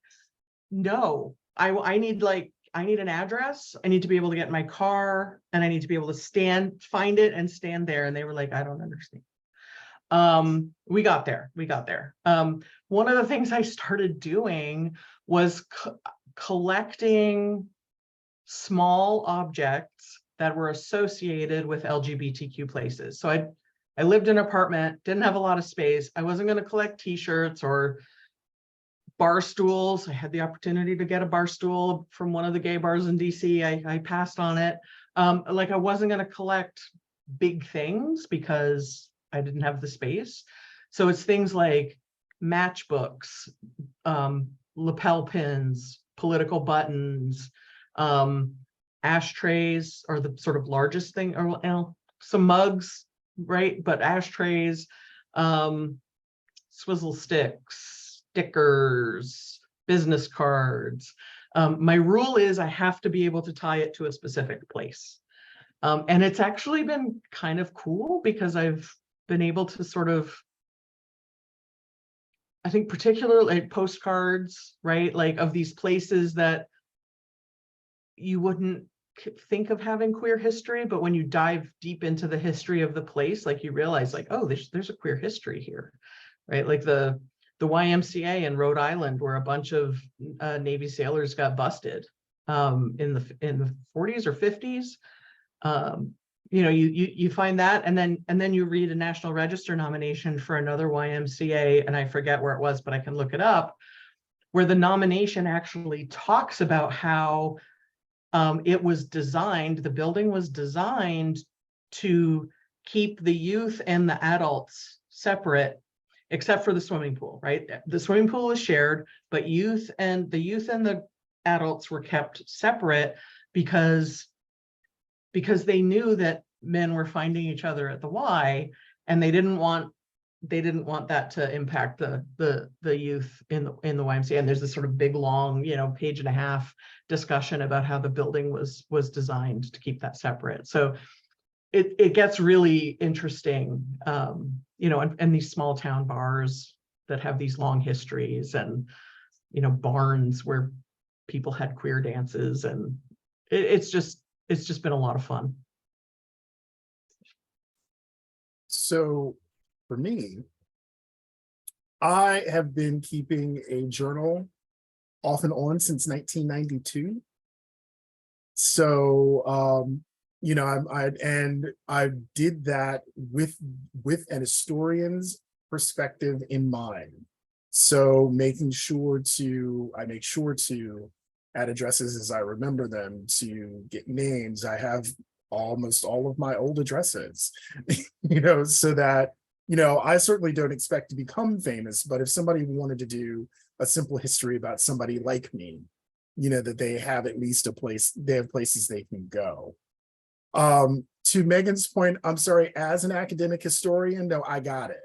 no, I need an address. I need to be able to get in my car, and I need to be able to find it and stand there. And they were like, I don't understand. We got there. One of the things I started doing was collecting small objects that were associated with LGBTQ places. So I lived in an apartment, didn't have a lot of space. I wasn't going to collect t-shirts or bar stools. I had the opportunity to get a bar stool from one of the gay bars in DC. I passed on it. Like I wasn't going to collect big things because I didn't have the space. So it's things like matchbooks, lapel pins, political buttons, ashtrays are the sort of largest thing, or some mugs, right? But ashtrays, swizzle sticks, stickers, business cards. My rule is I have to be able to tie it to a specific place. And it's actually been kind of cool because I've been able to sort of, I think particularly like postcards, right? Like of these places that you wouldn't think of having queer history, but when you dive deep into the history of the place, like you realize like, oh, there's a queer history here, right? Like the YMCA in Rhode Island, where a bunch of Navy sailors got busted in the 40s or 50s. You find that, and then you read a National Register nomination for another YMCA, and I forget where it was, but I can look it up, where the nomination actually talks about how it was designed, the building was designed to keep the youth and the adults separate, except for the swimming pool, right? The swimming pool is shared, but the youth and the adults were kept separate because they knew that men were finding each other at the Y, and they didn't want that to impact the youth in the YMCA. And there's this sort of big, long, page and a half discussion about how the building was designed to keep that separate. So it gets really interesting, and these small town bars that have these long histories, and barns where people had queer dances, and it's just been a lot of fun.
So for me, I have been keeping a journal off and on since 1992. So, I did that with an historian's perspective in mind. So I make sure to add addresses as I remember them, to get names. I have almost all of my old addresses, so that, I certainly don't expect to become famous, but if somebody wanted to do a simple history about somebody like me, that they have at least they have places they can go. To Megan's point, I'm sorry, as an academic historian, no, I got it.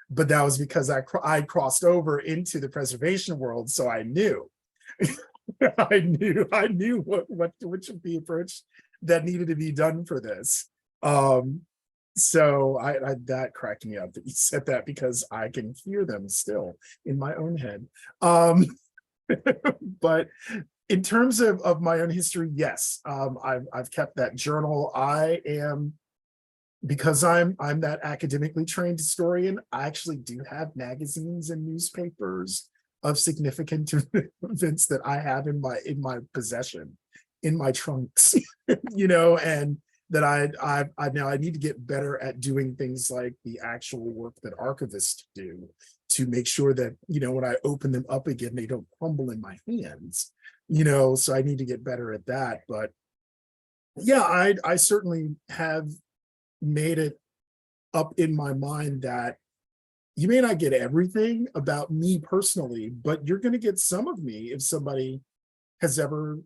But that was because I crossed over into the preservation world, so I knew. I knew which of the approach that needed to be done for this. So I that cracked me up that you said that, because I can hear them still in my own head. But in terms of my own history, yes, I've kept that journal. Because I'm that academically trained historian, I actually do have magazines and newspapers of significant events that I have in my possession, in my trunks, and that I need to get better at doing things like the actual work that archivists do, to make sure that, when I open them up again, they don't crumble in my hands, so I need to get better at that. But yeah, I certainly have made it up in my mind that you may not get everything about me personally, but you're going to get some of me if somebody has ever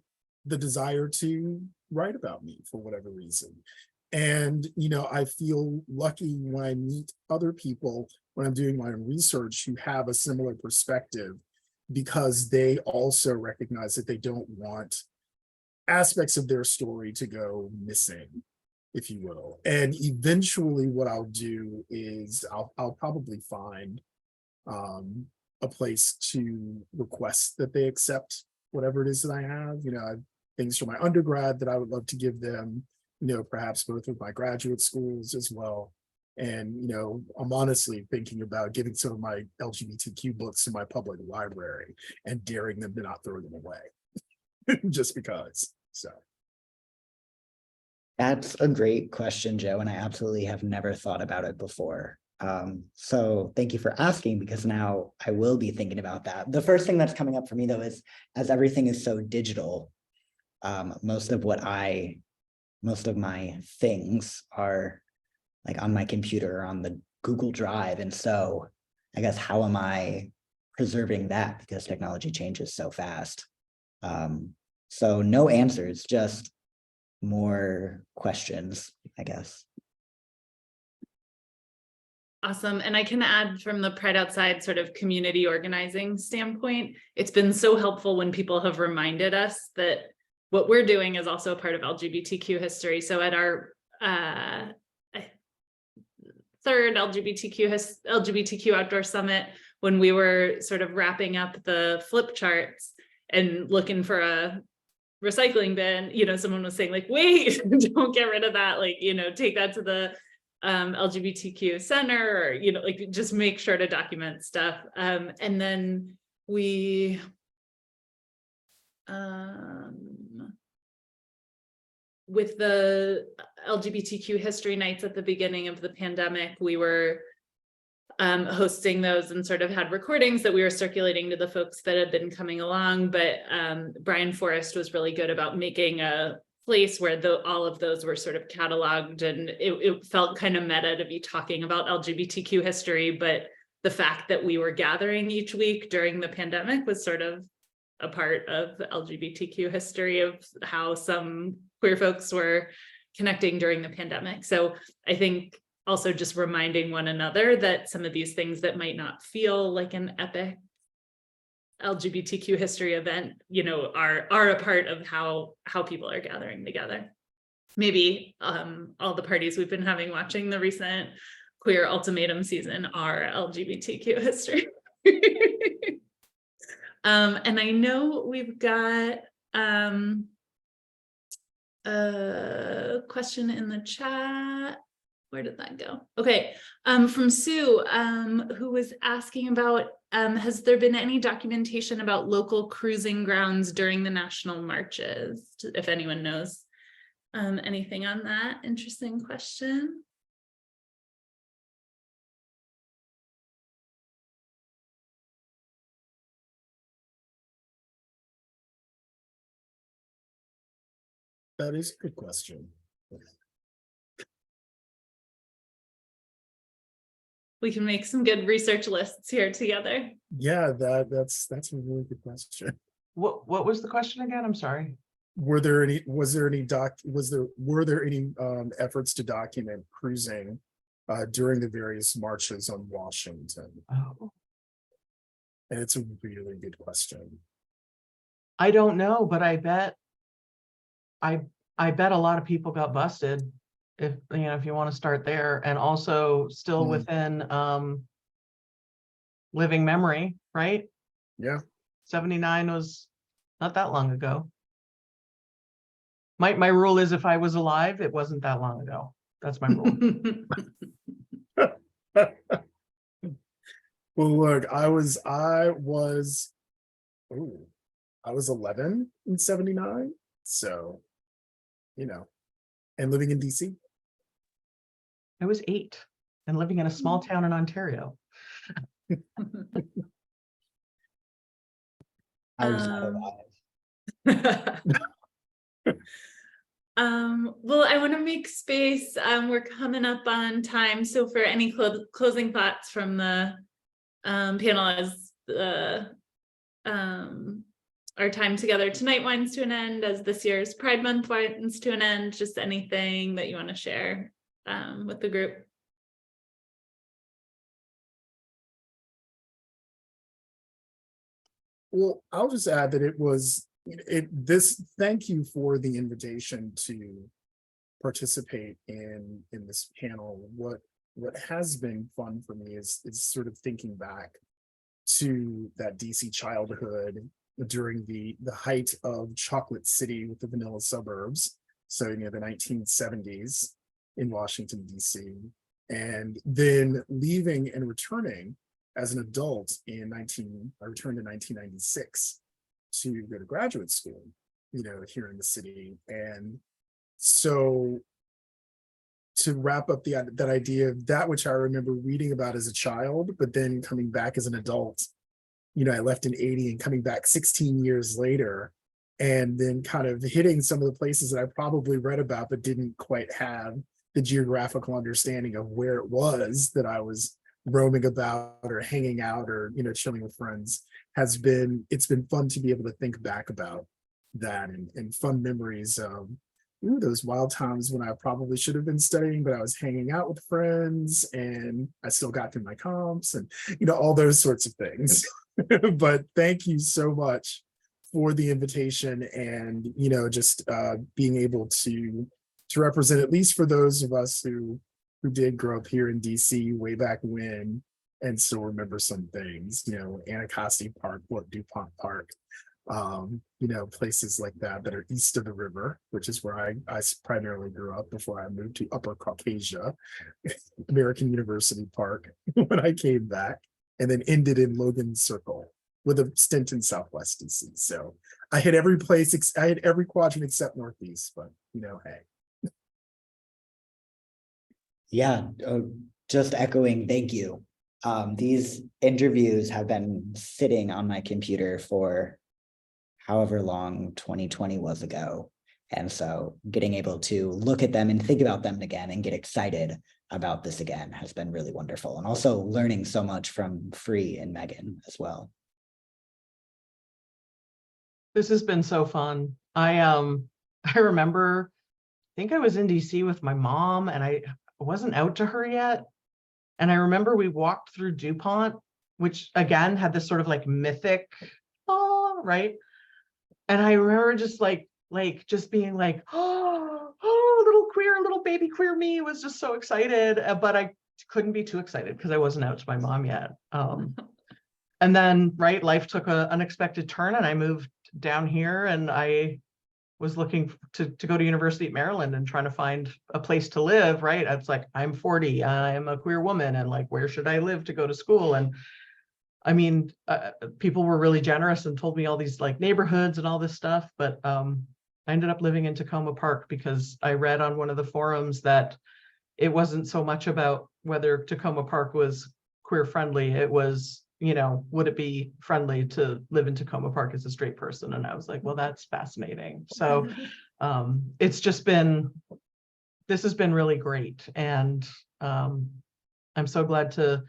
the desire to write about me for whatever reason. And, I feel lucky when I meet other people when I'm doing my own research who have a similar perspective, because they also recognize that they don't want aspects of their story to go missing, if you will. And eventually what I'll do is I'll probably find a place to request that they accept whatever it is that I have. I have things from my undergrad that I would love to give them, perhaps both of my graduate schools as well. And, I'm honestly thinking about giving some of my LGBTQ books to my public library and daring them to not throw them away just because. So.
That's a great question, Joe, and I absolutely have never thought about it before. So thank you for asking, because now I will be thinking about that. The first thing that's coming up for me though is, as everything is so digital, most of my things are like on my computer or on the Google Drive. And so I guess, how am I preserving that? Because technology changes so fast. So no answers, just more questions, I guess.
Awesome. And I can add, from the PrideOutside sort of community organizing standpoint, it's been so helpful when people have reminded us that what we're doing is also a part of LGBTQ history. So at our third LGBTQ Outdoor Summit, when we were sort of wrapping up the flip charts and looking for a recycling bin, someone was saying like, wait, don't get rid of that, like, take that to the LGBTQ center, or, like, just make sure to document stuff. And then we with the LGBTQ history nights at the beginning of the pandemic, we were hosting those and sort of had recordings that we were circulating to the folks that had been coming along. But Brian Forrest was really good about making a place where all of those were sort of cataloged, and it felt kind of meta to be talking about LGBTQ history, but the fact that we were gathering each week during the pandemic was sort of a part of LGBTQ history, of how some queer folks were connecting during the pandemic. So I think also just reminding one another that some of these things that might not feel like an epic LGBTQ history event, are a part of how people are gathering together. Maybe all the parties we've been having watching the recent Queer Ultimatum season are LGBTQ history. And I know we've got a question in the chat. Where did that go? Okay, from Sue, who was asking about, has there been any documentation about local cruising grounds during the national marches? If anyone knows anything on that. Interesting question.
That is a good question.
We can make some good research lists here together.
Yeah, that's a really good question.
What was the question again? I'm sorry.
Were there any efforts to document cruising during the various marches on Washington?
Oh,
And it's a really good question.
I don't know, but I bet a lot of people got busted, if you want to start there, and also still within living memory, right?
Yeah.
79 was not that long ago. My rule is, if I was alive, it wasn't that long ago. That's my rule.
Well, look, I was 11 in 79, so and living in DC.
I was 8 and living in a small town in Ontario.
I was not alive.
Well, I want to make space. We're coming up on time. So for any closing thoughts from the panel, as our time together tonight winds to an end, as this year's Pride Month winds to an end, just anything that you want to share with the group.
Well, I'll just add that thank you for the invitation to participate in this panel. What has been fun for me is sort of thinking back to that DC childhood during the height of Chocolate City with the vanilla suburbs. So, the 1970s in Washington, DC. And then leaving and returning as an adult I returned in 1996 to go to graduate school, here in the city. And so to wrap up that idea of that which I remember reading about as a child, but then coming back as an adult, I left in 80 and coming back 16 years later, and then kind of hitting some of the places that I probably read about, but didn't quite have the geographical understanding of where it was that I was roaming about or hanging out or, chilling with friends. It's been fun to be able to think back about that and fun memories of those wild times when I probably should have been studying, but I was hanging out with friends and I still got through my comps and, all those sorts of things. But thank you so much for the invitation and, just being able to represent, at least for those of us who did grow up here in DC way back when and still remember some things, Anacostia Park, Fort DuPont Park, places like that are east of the river, which is where I primarily grew up before I moved to Upper Caucasia, American University Park when I came back, and then ended in Logan Circle with a stint in Southwest DC. So I hit every place, I hit every quadrant except Northeast, but hey.
Yeah, just echoing, thank you. These interviews have been sitting on my computer for however long 2020 was ago. And so getting able to look at them and think about them again and get excited about this again has been really wonderful. And also learning so much from Free and Megan as well.
This has been so fun. I remember, I think I was in DC with my mom and I wasn't out to her yet. And I remember we walked through DuPont, which again had this sort of like mythic, right? And I remember just just being like, little baby queer me was just so excited, but I couldn't be too excited because I wasn't out to my mom yet. And then, right, life took an unexpected turn and I moved down here and I was looking to go to University at Maryland and trying to find a place to live, right? It's like, I'm 40, I'm a queer woman, and like, where should I live to go to school? And I mean, people were really generous and told me all these like neighborhoods and all this stuff, but I ended up living in Tacoma Park because I read on one of the forums that it wasn't so much about whether Tacoma Park was queer friendly, it was, would it be friendly to live in Tacoma Park as a straight person? And I was like, well, that's fascinating. So it's just been, this has been really great. And I'm so glad to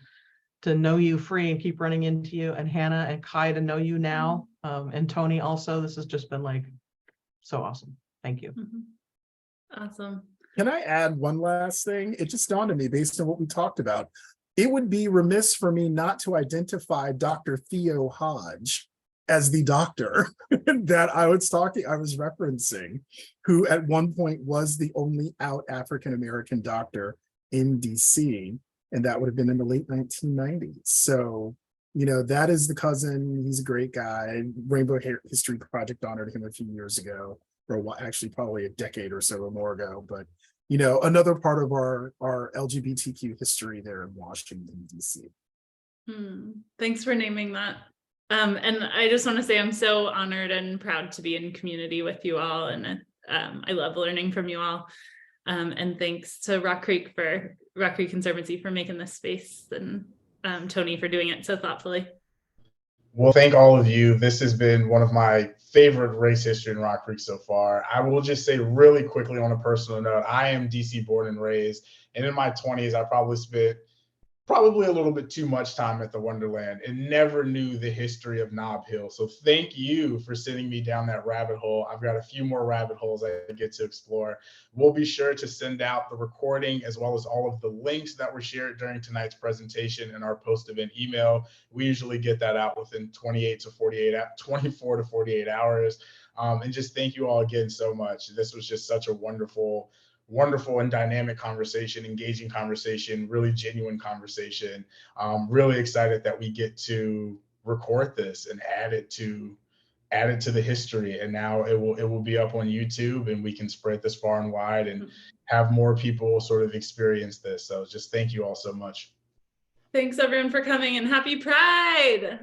know you, Free, and keep running into you, and Hannah and Kai to know you now, and Tony also. This has just been like so awesome. Thank you.
Awesome.
Can I add one last thing? It just dawned on me based on what we talked about. It would be remiss for me not to identify Dr. Theo Hodge as the doctor that I was referencing, who at one point was the only out African-American doctor in DC. And that would have been in the late 1990s. So, that is the cousin. He's a great guy. Rainbow History Project honored him a few years ago, or actually probably a decade or so or more ago. But, another part of our LGBTQ history there in Washington, D.C.
Thanks for naming that. And I just want to say I'm so honored and proud to be in community with you all. And I love learning from you all. And thanks to Rock Creek Conservancy for making this space, and Tony for doing it so thoughtfully.
Well, thank all of you. This has been one of my favorite race history in Rock Creek so far. I will just say really quickly on a personal note, I am DC born and raised, and in my 20s, I probably spent a little bit too much time at the Wonderland and never knew the history of Nob Hill. So thank you for sending me down that rabbit hole. I've got a few more rabbit holes I get to explore. We'll be sure to send out the recording as well as all of the links that were shared during tonight's presentation in our post-event email. We usually get that out within 24 to 48 hours. And just thank you all again so much. This was just such a wonderful and dynamic conversation, engaging conversation, really genuine conversation. Really excited that we get to record this and add it to added to the history, and now it will be up on YouTube, and we can spread this far and wide and have more people sort of experience this. So just thank you all so much.
Thanks everyone for coming, and happy Pride.